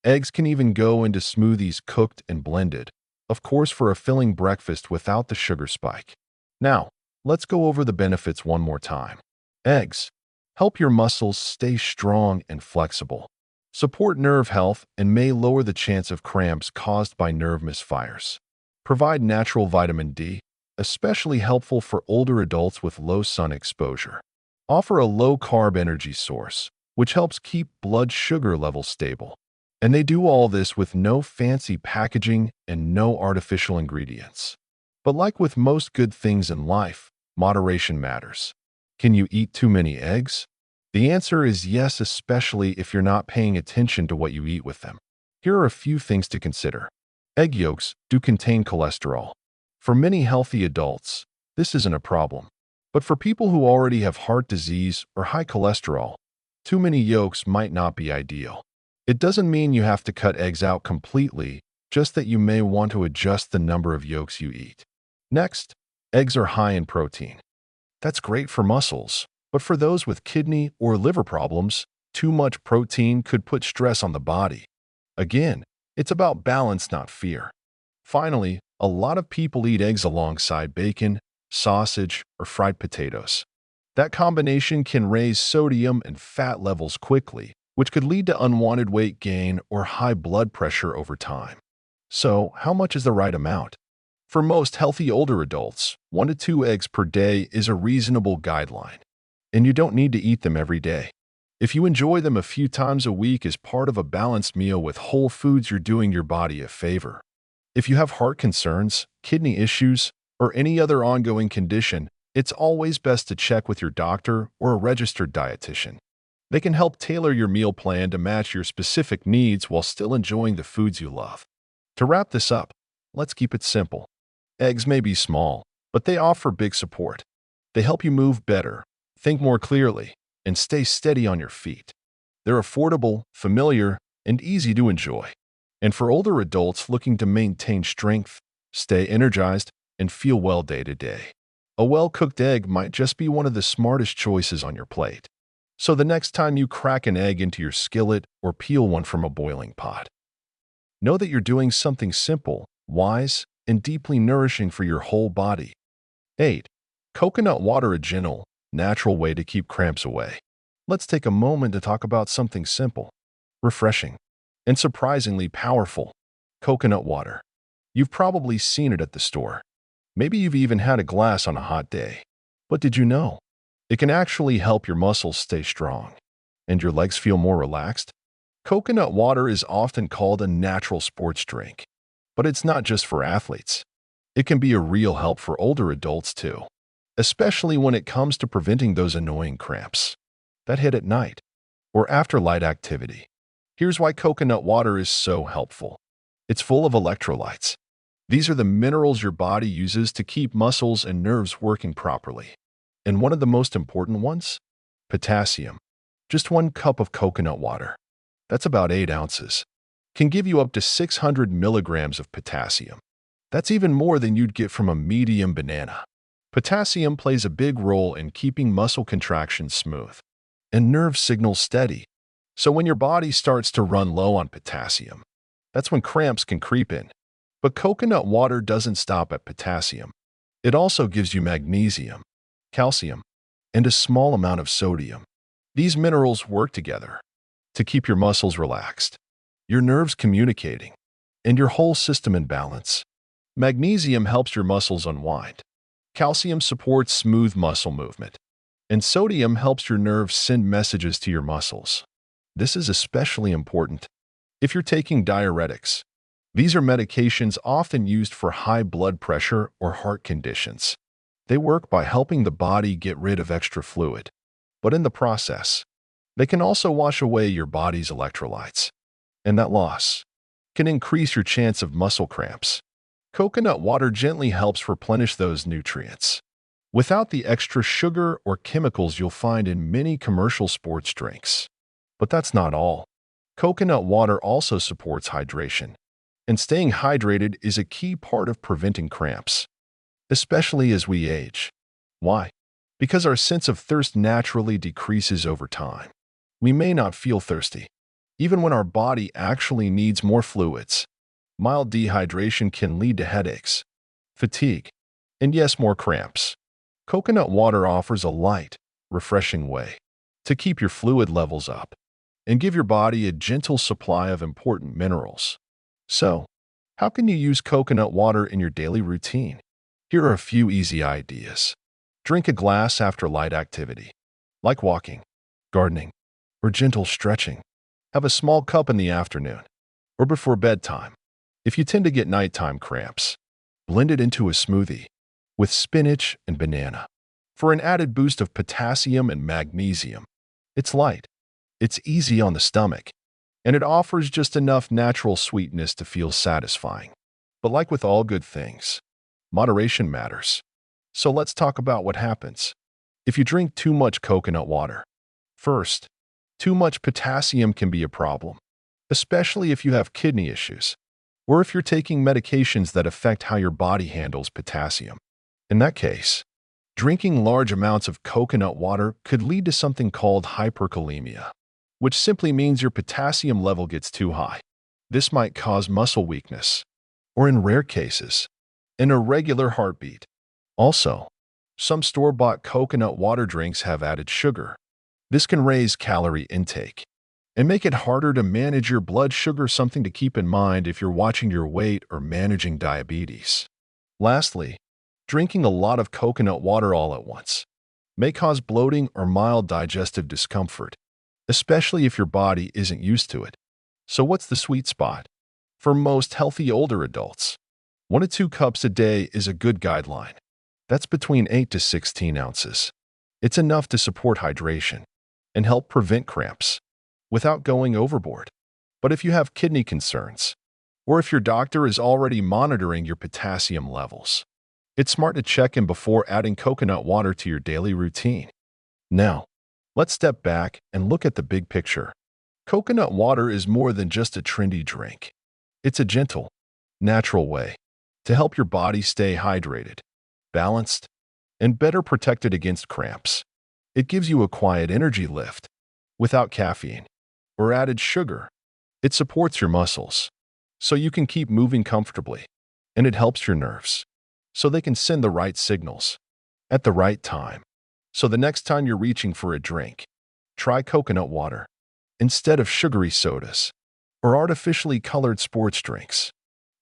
S1: eggs can even go into smoothies, cooked and blended, of course for a filling breakfast without the sugar spike. Now, let's go over the benefits one more time. Eggs help your muscles stay strong and flexible, support nerve health, and may lower the chance of cramps caused by nerve misfires. Provide natural vitamin D, especially helpful for older adults with low sun exposure. Offer a low-carb energy source, which helps keep blood sugar levels stable. And they do all this with no fancy packaging and no artificial ingredients. But like with most good things in life, Moderation matters. Can you eat too many eggs? The answer is yes, especially if you're not paying attention to what you eat with them. Here are a few things to consider. Egg yolks do contain cholesterol. For many healthy adults, this isn't a problem. But for people who already have heart disease or high cholesterol, too many yolks might not be ideal. It doesn't mean you have to cut eggs out completely, just that you may want to adjust the number of yolks you eat. Next, eggs are high in protein. That's great for muscles, but for those with kidney or liver problems, too much protein could put stress on the body. Again, it's about balance, not fear. Finally, a lot of people eat eggs alongside bacon, sausage, or fried potatoes. That combination can raise sodium and fat levels quickly, which could lead to unwanted weight gain or high blood pressure over time. So, how much is the right amount? For most healthy older adults, 1 to 2 eggs per day is a reasonable guideline, and you don't need to eat them every day. If you enjoy them a few times a week as part of a balanced meal with whole foods, you're doing your body a favor. If you have heart concerns, kidney issues, or any other ongoing condition, it's always best to check with your doctor or a registered dietitian. They can help tailor your meal plan to match your specific needs while still enjoying the foods you love. To wrap this up, let's keep it simple. Eggs may be small, but they offer big support. They help you move better, think more clearly, and stay steady on your feet. They're affordable, familiar, and easy to enjoy. And for older adults looking to maintain strength, stay energized, and feel well day to day, a well-cooked egg might just be one of the smartest choices on your plate. So the next time you crack an egg into your skillet or peel one from a boiling pot, know that you're doing something simple, wise, and deeply nourishing for your whole body. 8. Coconut water, a gentle, natural way to keep cramps away. Let's take a moment to talk about something simple, refreshing, and surprisingly powerful: coconut water. You've probably seen it at the store. Maybe you've even had a glass on a hot day. But did you know? It can actually help your muscles stay strong and your legs feel more relaxed. Coconut water is often called a natural sports drink, but it's not just for athletes. It can be a real help for older adults too, especially when it comes to preventing those annoying cramps that hit at night or after light activity. Here's why coconut water is so helpful. It's full of electrolytes. These are the minerals your body uses to keep muscles and nerves working properly. And one of the most important ones? Potassium. Just 1 cup of coconut water, that's about 8 ounces, can give you up to 600 milligrams of potassium. That's even more than you'd get from a medium banana. Potassium plays a big role in keeping muscle contractions smooth and nerve signals steady. So when your body starts to run low on potassium, that's when cramps can creep in. But coconut water doesn't stop at potassium. It also gives you magnesium, calcium, and a small amount of sodium. These minerals work together to keep your muscles relaxed, your nerves communicating, and your whole system in balance. Magnesium helps your muscles unwind. Calcium supports smooth muscle movement, and sodium helps your nerves send messages to your muscles. This is especially important if you're taking diuretics. These are medications often used for high blood pressure or heart conditions. They work by helping the body get rid of extra fluid, but in the process, they can also wash away your body's electrolytes, and that loss can increase your chance of muscle cramps. Coconut water gently helps replenish those nutrients without the extra sugar or chemicals you'll find in many commercial sports drinks. But that's not all. Coconut water also supports hydration, and staying hydrated is a key part of preventing cramps, especially as we age. Why? Because our sense of thirst naturally decreases over time. We may not feel thirsty, even when our body actually needs more fluids. Mild dehydration can lead to headaches, fatigue, and yes, more cramps. Coconut water offers a light, refreshing way to keep your fluid levels up and give your body a gentle supply of important minerals. So, how can you use coconut water in your daily routine? Here are a few easy ideas. Drink a glass after light activity, like walking, gardening, or gentle stretching. Have a small cup in the afternoon or before bedtime. If you tend to get nighttime cramps, blend it into a smoothie with spinach and banana. for an added boost of potassium and magnesium. It's light, it's easy on the stomach, and it offers just enough natural sweetness to feel satisfying. But like with all good things, moderation matters. So let's talk about what happens if you drink too much coconut water. First, too much potassium can be a problem, especially if you have kidney issues, or if you're taking medications that affect how your body handles potassium. In that case, drinking large amounts of coconut water could lead to something called hyperkalemia, which simply means your potassium level gets too high. This might cause muscle weakness, or in rare cases, an irregular heartbeat. Also, some store-bought coconut water drinks have added sugar. This can raise calorie intake and make it harder to manage your blood sugar, something to keep in mind if you're watching your weight or managing diabetes. Lastly, drinking a lot of coconut water all at once may cause bloating or mild digestive discomfort, especially if your body isn't used to it. So what's the sweet spot? For most healthy older adults, 1 to 2 cups a day is a good guideline. That's between 8 to 16 ounces. It's enough to support hydration and help prevent cramps without going overboard. But if you have kidney concerns, or if your doctor is already monitoring your potassium levels, it's smart to check in before adding coconut water to your daily routine. Now, let's step back and look at the big picture. Coconut water is more than just a trendy drink. It's a gentle, natural way to help your body stay hydrated, balanced, and better protected against cramps. It gives you a quiet energy lift without caffeine or added sugar. It supports your muscles so you can keep moving comfortably, and it helps your nerves so they can send the right signals at the right time. So the next time you're reaching for a drink, try coconut water instead of sugary sodas or artificially colored sports drinks.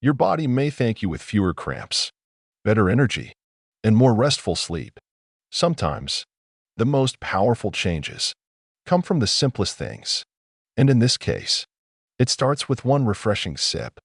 S1: Your body may thank you with fewer cramps, better energy, and more restful sleep. Sometimes, the most powerful changes come from the simplest things, and in this case, it starts with one refreshing sip.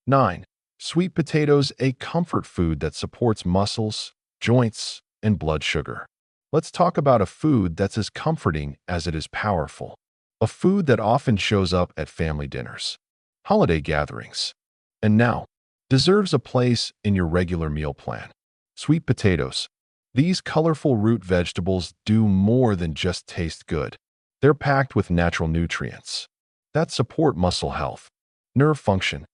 S1: 9. Sweet potatoes, a comfort food that supports muscles, joints, and blood sugar. Let's talk about a food that's as comforting as it is powerful. A food that often shows up at family dinners, holiday gatherings, and now deserves a place in your regular meal plan. Sweet potatoes. These colorful root vegetables do more than just taste good. They're packed with natural nutrients that support muscle health, nerve function,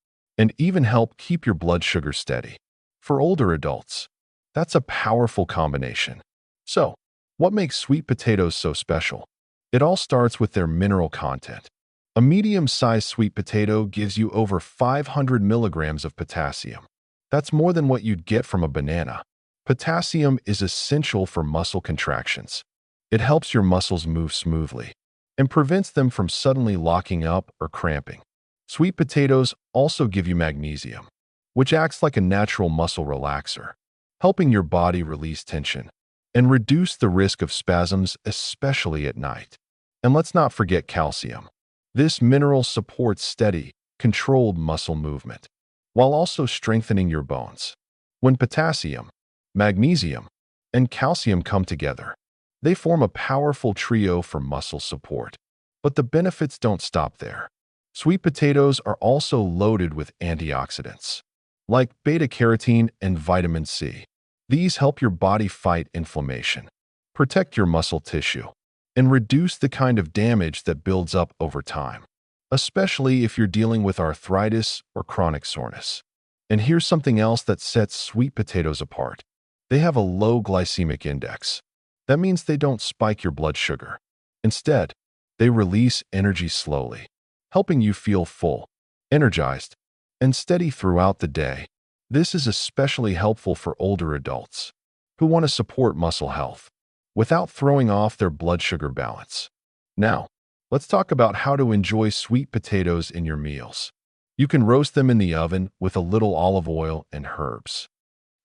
S1: and even help keep your blood sugar steady. For older adults, that's a powerful combination. So, what makes sweet potatoes so special? It all starts with their mineral content. A medium-sized sweet potato gives you over 500 milligrams of potassium. That's more than what you'd get from a banana. Potassium is essential for muscle contractions. It helps your muscles move smoothly and prevents them from suddenly locking up or cramping. Sweet potatoes also give you magnesium, which acts like a natural muscle relaxer, helping your body release tension and reduce the risk of spasms, especially at night. And let's not forget calcium. This mineral supports steady, controlled muscle movement, while also strengthening your bones. When potassium, magnesium, and calcium come together, they form a powerful trio for muscle support. But the benefits don't stop there. Sweet potatoes are also loaded with antioxidants, like beta-carotene and vitamin C. These help your body fight inflammation, protect your muscle tissue, and reduce the kind of damage that builds up over time, especially if you're dealing with arthritis or chronic soreness. And here's something else that sets sweet potatoes apart. They have a low glycemic index. That means they don't spike your blood sugar. Instead, they release energy slowly, helping you feel full, energized, and steady throughout the day. This is especially helpful for older adults who want to support muscle health without throwing off their blood sugar balance. Now, let's talk about how to enjoy sweet potatoes in your meals. You can roast them in the oven with a little olive oil and herbs.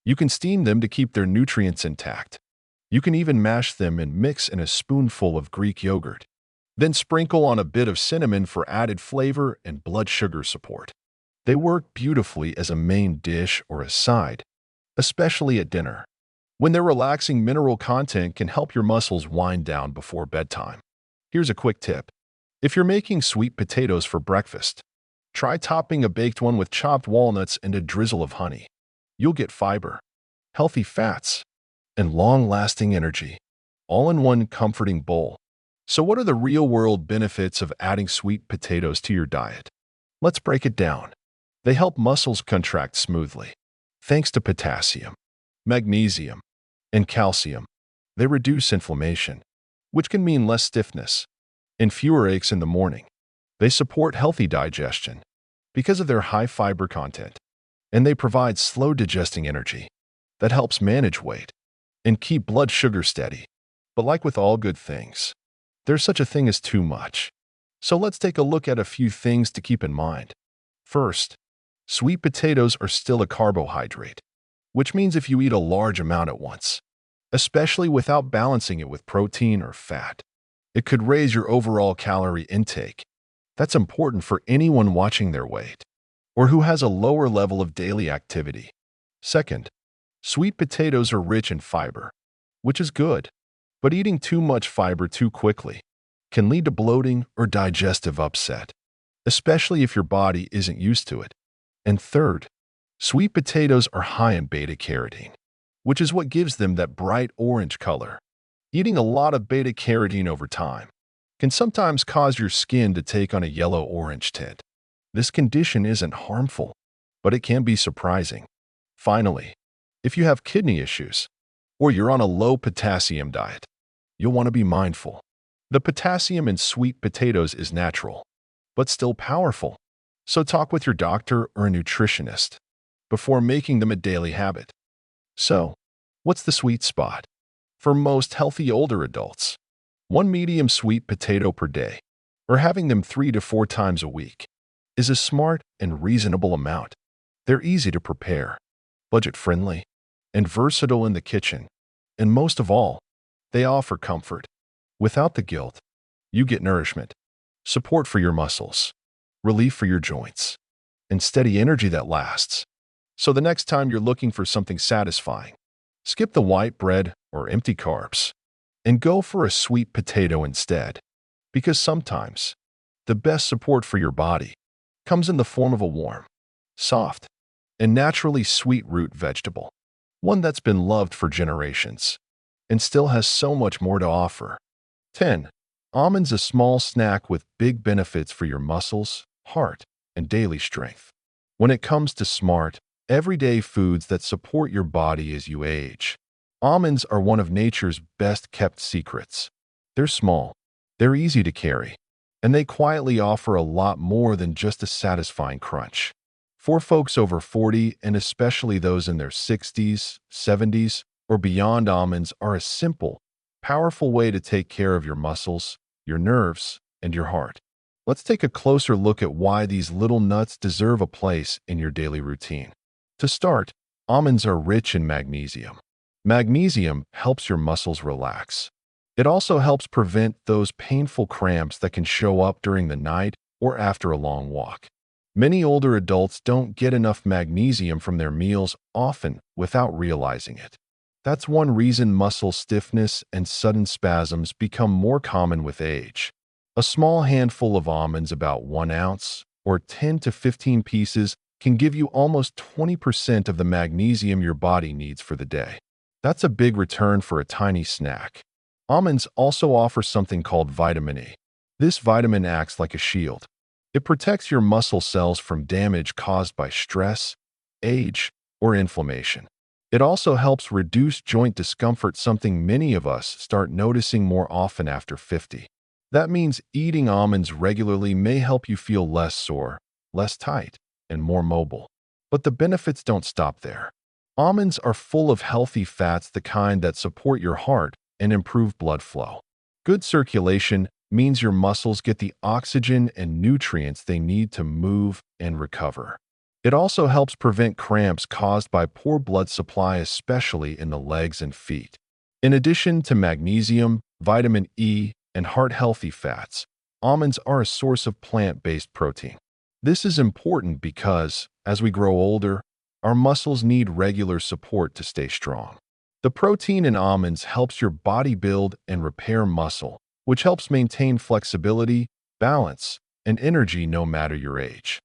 S1: You can steam them to keep their nutrients intact. You can even mash them and mix in a spoonful of Greek yogurt. Then sprinkle on a bit of cinnamon for added flavor and blood sugar support. They work beautifully as a main dish or a side, especially at dinner. when their relaxing mineral content can help your muscles wind down before bedtime. Here's a quick tip. If you're making sweet potatoes for breakfast, try topping a baked one with chopped walnuts and a drizzle of honey. You'll get fiber, healthy fats, and long-lasting energy, all in one comforting bowl. So what are the real-world benefits of adding sweet potatoes to your diet? Let's break it down. They help muscles contract smoothly, thanks to potassium, magnesium, and calcium. They reduce inflammation, which can mean less stiffness and fewer aches in the morning. They support healthy digestion because of their high fiber content, and they provide slow digesting energy that helps manage weight and keep blood sugar steady. But like with all good things, there's such a thing as too much. So let's take a look at a few things to keep in mind. First, sweet potatoes are still a carbohydrate, which means if you eat a large amount at once, especially without balancing it with protein or fat, it could raise your overall calorie intake. That's important for anyone watching their weight or who has a lower level of daily activity. Second, sweet potatoes are rich in fiber, which is good, but eating too much fiber too quickly can lead to bloating or digestive upset, especially if your body isn't used to it. And third, sweet potatoes are high in beta-carotene, which is what gives them that bright orange color. Eating a lot of beta-carotene over time can sometimes cause your skin to take on a yellow-orange tint. This condition isn't harmful, but it can be surprising. Finally, if you have kidney issues or you're on a low potassium diet, you'll want to be mindful. The potassium in sweet potatoes is natural, but still powerful. So talk with your doctor or a nutritionist before making them a daily habit. So, what's the sweet spot? For most healthy older adults, one medium sweet potato per day, or having them 3 to 4 times a week, is a smart and reasonable amount. They're easy to prepare, budget-friendly, and versatile in the kitchen. And most of all, they offer comfort. Without the guilt, you get nourishment, support for your muscles, relief for your joints, and steady energy that lasts. So the next time you're looking for something satisfying, skip the white bread or empty carbs and go for a sweet potato instead. Because sometimes, the best support for your body comes in the form of a warm, soft, and naturally sweet root vegetable, one that's been loved for generations and still has so much more to offer. 10. Almonds, a small snack with big benefits for your muscles, heart, and daily strength. When it comes to smart, everyday foods that support your body as you age, almonds are one of nature's best-kept secrets. They're small, they're easy to carry, and they quietly offer a lot more than just a satisfying crunch. For folks over 40, and especially those in their 60s, 70s, or beyond, almonds are a simple, powerful way to take care of your muscles, your nerves, and your heart. Let's take a closer look at why these little nuts deserve a place in your daily routine. To start, almonds are rich in magnesium. Magnesium helps your muscles relax. It also helps prevent those painful cramps that can show up during the night or after a long walk. Many older adults don't get enough magnesium from their meals often without realizing it. That's one reason muscle stiffness and sudden spasms become more common with age. A small handful of almonds, about 1 ounce, or 10 to 15 pieces, can give you almost 20% of the magnesium your body needs for the day. That's a big return for a tiny snack. Almonds also offer something called vitamin E. This vitamin acts like a shield. It protects your muscle cells from damage caused by stress, age, or inflammation. It also helps reduce joint discomfort, something many of us start noticing more often after 50. That means eating almonds regularly may help you feel less sore, less tight, and more mobile. But the benefits don't stop there. Almonds are full of healthy fats, the kind that support your heart and improve blood flow. Good circulation means your muscles get the oxygen and nutrients they need to move and recover. It also helps prevent cramps caused by poor blood supply, especially in the legs and feet. In addition to magnesium, vitamin E, and heart-healthy fats, almonds are a source of plant-based protein. This is important because, as we grow older, our muscles need regular support to stay strong. The protein in almonds helps your body build and repair muscle, which helps maintain flexibility, balance, and energy no matter your age.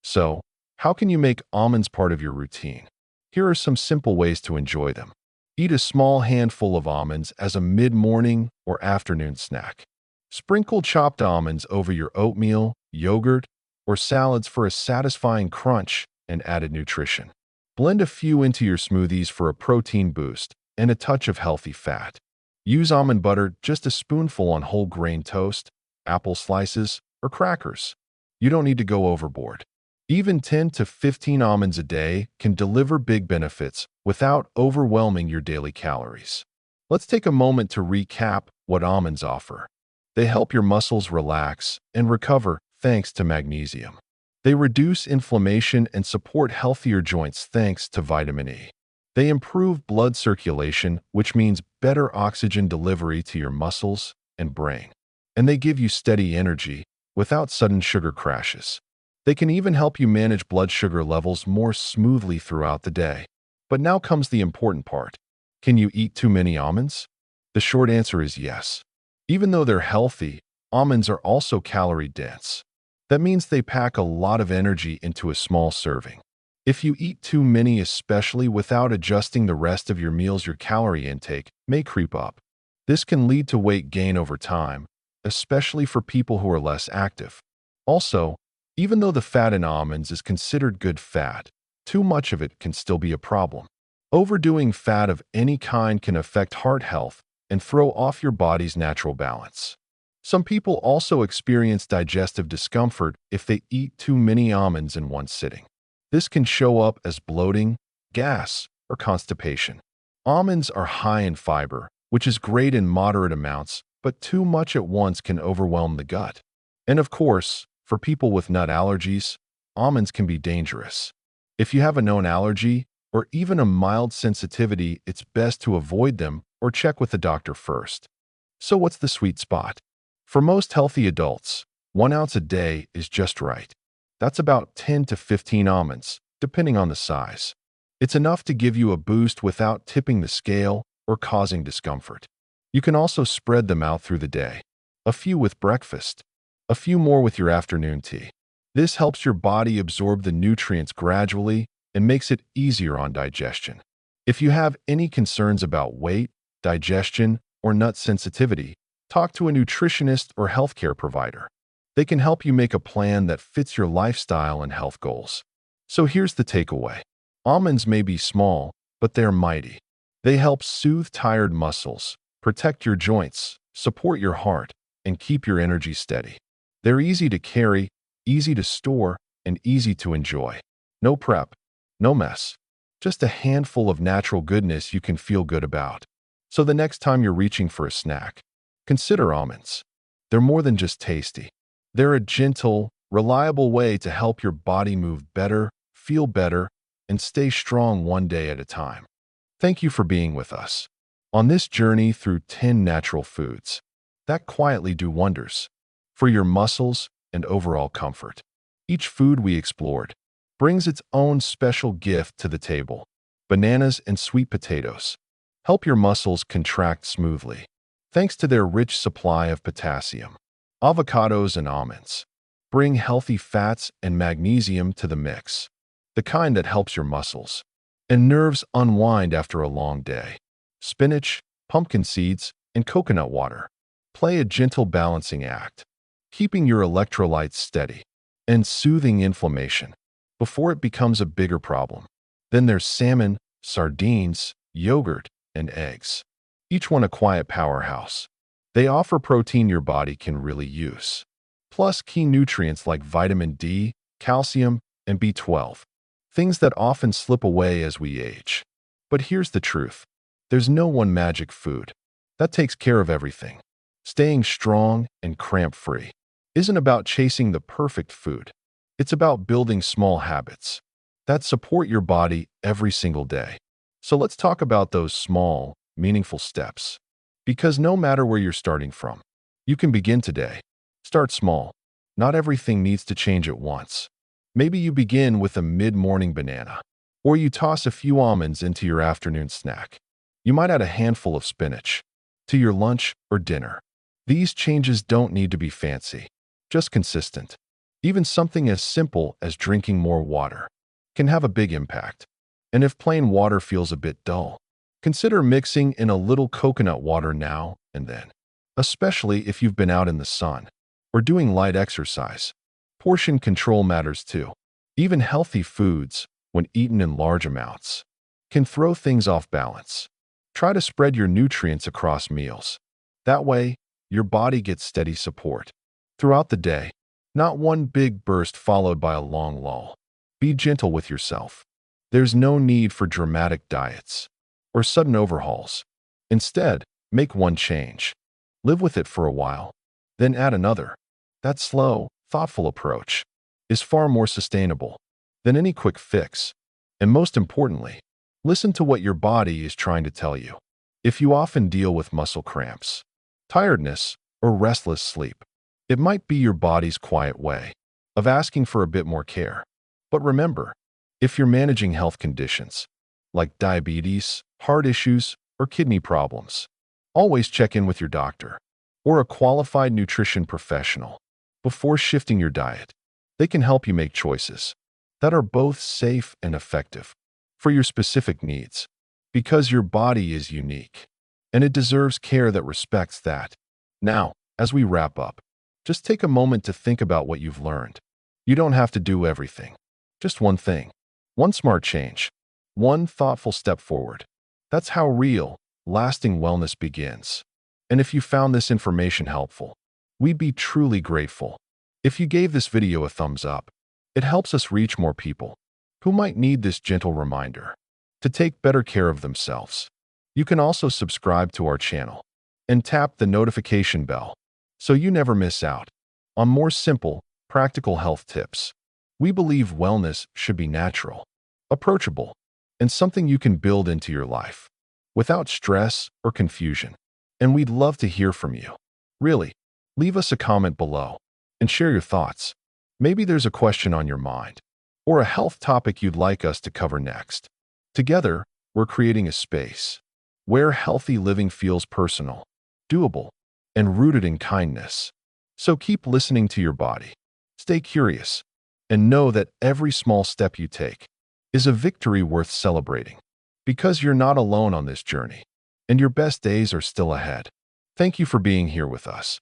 S1: So, how can you make almonds part of your routine? Here are some simple ways to enjoy them. Eat a small handful of almonds as a mid-morning or afternoon snack. Sprinkle chopped almonds over your oatmeal, yogurt, or salads for a satisfying crunch and added nutrition. Blend a few into your smoothies for a protein boost and a touch of healthy fat. Use almond butter, just a spoonful on whole grain toast, apple slices, or crackers. You don't need to go overboard. Even 10 to 15 almonds a day can deliver big benefits without overwhelming your daily calories. Let's take a moment to recap what almonds offer. They help your muscles relax and recover thanks to magnesium. They reduce inflammation and support healthier joints thanks to vitamin E. They improve blood circulation, which means better oxygen delivery to your muscles and brain. And they give you steady energy without sudden sugar crashes. They can even help you manage blood sugar levels more smoothly throughout the day. But now comes the important part. Can you eat too many almonds? The short answer is yes. Even though they're healthy, almonds are also calorie-dense. That means they pack a lot of energy into a small serving. If you eat too many, especially without adjusting the rest of your meals, your calorie intake may creep up. This can lead to weight gain over time, especially for people who are less active. Also, even though the fat in almonds is considered good fat, too much of it can still be a problem. Overdoing fat of any kind can affect heart health and throw off your body's natural balance. Some people also experience digestive discomfort if they eat too many almonds in one sitting. This can show up as bloating, gas, or constipation. Almonds are high in fiber, which is great in moderate amounts, but too much at once can overwhelm the gut. And of course, for people with nut allergies, almonds can be dangerous. If you have a known allergy or even a mild sensitivity, it's best to avoid them or check with the doctor first. So what's the sweet spot? For most healthy adults, 1 ounce a day is just right. That's about 10 to 15 almonds, depending on the size. It's enough to give you a boost without tipping the scale or causing discomfort. You can also spread them out through the day. A few with breakfast, a few more with your afternoon tea. This helps your body absorb the nutrients gradually and makes it easier on digestion. If you have any concerns about weight, digestion, or nut sensitivity, talk to a nutritionist or healthcare provider. They can help you make a plan that fits your lifestyle and health goals. So here's the takeaway. Almonds may be small, but they're mighty. They help soothe tired muscles, protect your joints, support your heart, and keep your energy steady. They're easy to carry, easy to store, and easy to enjoy. No prep, no mess. Just a handful of natural goodness you can feel good about. So the next time you're reaching for a snack, consider almonds. They're more than just tasty. They're a gentle, reliable way to help your body move better, feel better, and stay strong one day at a time. Thank you for being with us on this journey through 10 natural foods that quietly do wonders for your muscles and overall comfort. Each food we explored brings its own special gift to the table. Bananas and sweet potatoes help your muscles contract smoothly, thanks to their rich supply of potassium. Avocados and almonds bring healthy fats and magnesium to the mix, the kind that helps your muscles and nerves unwind after a long day. Spinach, pumpkin seeds, and coconut water play a gentle balancing act, keeping your electrolytes steady and soothing inflammation before it becomes a bigger problem. Then there's salmon, sardines, yogurt, and eggs, each one a quiet powerhouse. They offer protein your body can really use, plus key nutrients like vitamin D, calcium, and B12, things that often slip away as we age. But here's the truth. There's no one magic food that takes care of everything. Staying strong and cramp-free isn't about chasing the perfect food. It's about building small habits that support your body every single day. So let's talk about those small, meaningful steps. Because no matter where you're starting from, you can begin today. Start small. Not everything needs to change at once. Maybe you begin with a mid-morning banana, or you toss a few almonds into your afternoon snack. You might add a handful of spinach to your lunch or dinner. These changes don't need to be fancy, just consistent. Even something as simple as drinking more water can have a big impact. And if plain water feels a bit dull, consider mixing in a little coconut water now and then, especially if you've been out in the sun or doing light exercise. Portion control matters too. Even healthy foods, when eaten in large amounts, can throw things off balance. Try to spread your nutrients across meals. That way, your body gets steady support throughout the day, not one big burst followed by a long lull. Be gentle with yourself. There's no need for dramatic diets or sudden overhauls. Instead, make one change. Live with it for a while, then add another. That slow, thoughtful approach is far more sustainable than any quick fix. And most importantly, listen to what your body is trying to tell you. If you often deal with muscle cramps, tiredness, or restless sleep, it might be your body's quiet way of asking for a bit more care. But remember, if you're managing health conditions like diabetes, heart issues, or kidney problems, always check in with your doctor or a qualified nutrition professional before shifting your diet. They can help you make choices that are both safe and effective for your specific needs, because your body is unique and it deserves care that respects that. Now, as we wrap up, just take a moment to think about what you've learned. You don't have to do everything. Just one thing, one smart change, one thoughtful step forward. That's how real, lasting wellness begins. And if you found this information helpful, we'd be truly grateful if you gave this video a thumbs up. It helps us reach more people who might need this gentle reminder to take better care of themselves. You can also subscribe to our channel and tap the notification bell so you never miss out on more simple, practical health tips. We believe wellness should be natural, approachable, and something you can build into your life without stress or confusion. And we'd love to hear from you. Really, leave us a comment below and share your thoughts. Maybe there's a question on your mind or a health topic you'd like us to cover next. Together, we're creating a space where healthy living feels personal, doable, and rooted in kindness. So keep listening to your body, stay curious, and know that every small step you take is a victory worth celebrating, because you're not alone on this journey, and your best days are still ahead. Thank you for being here with us.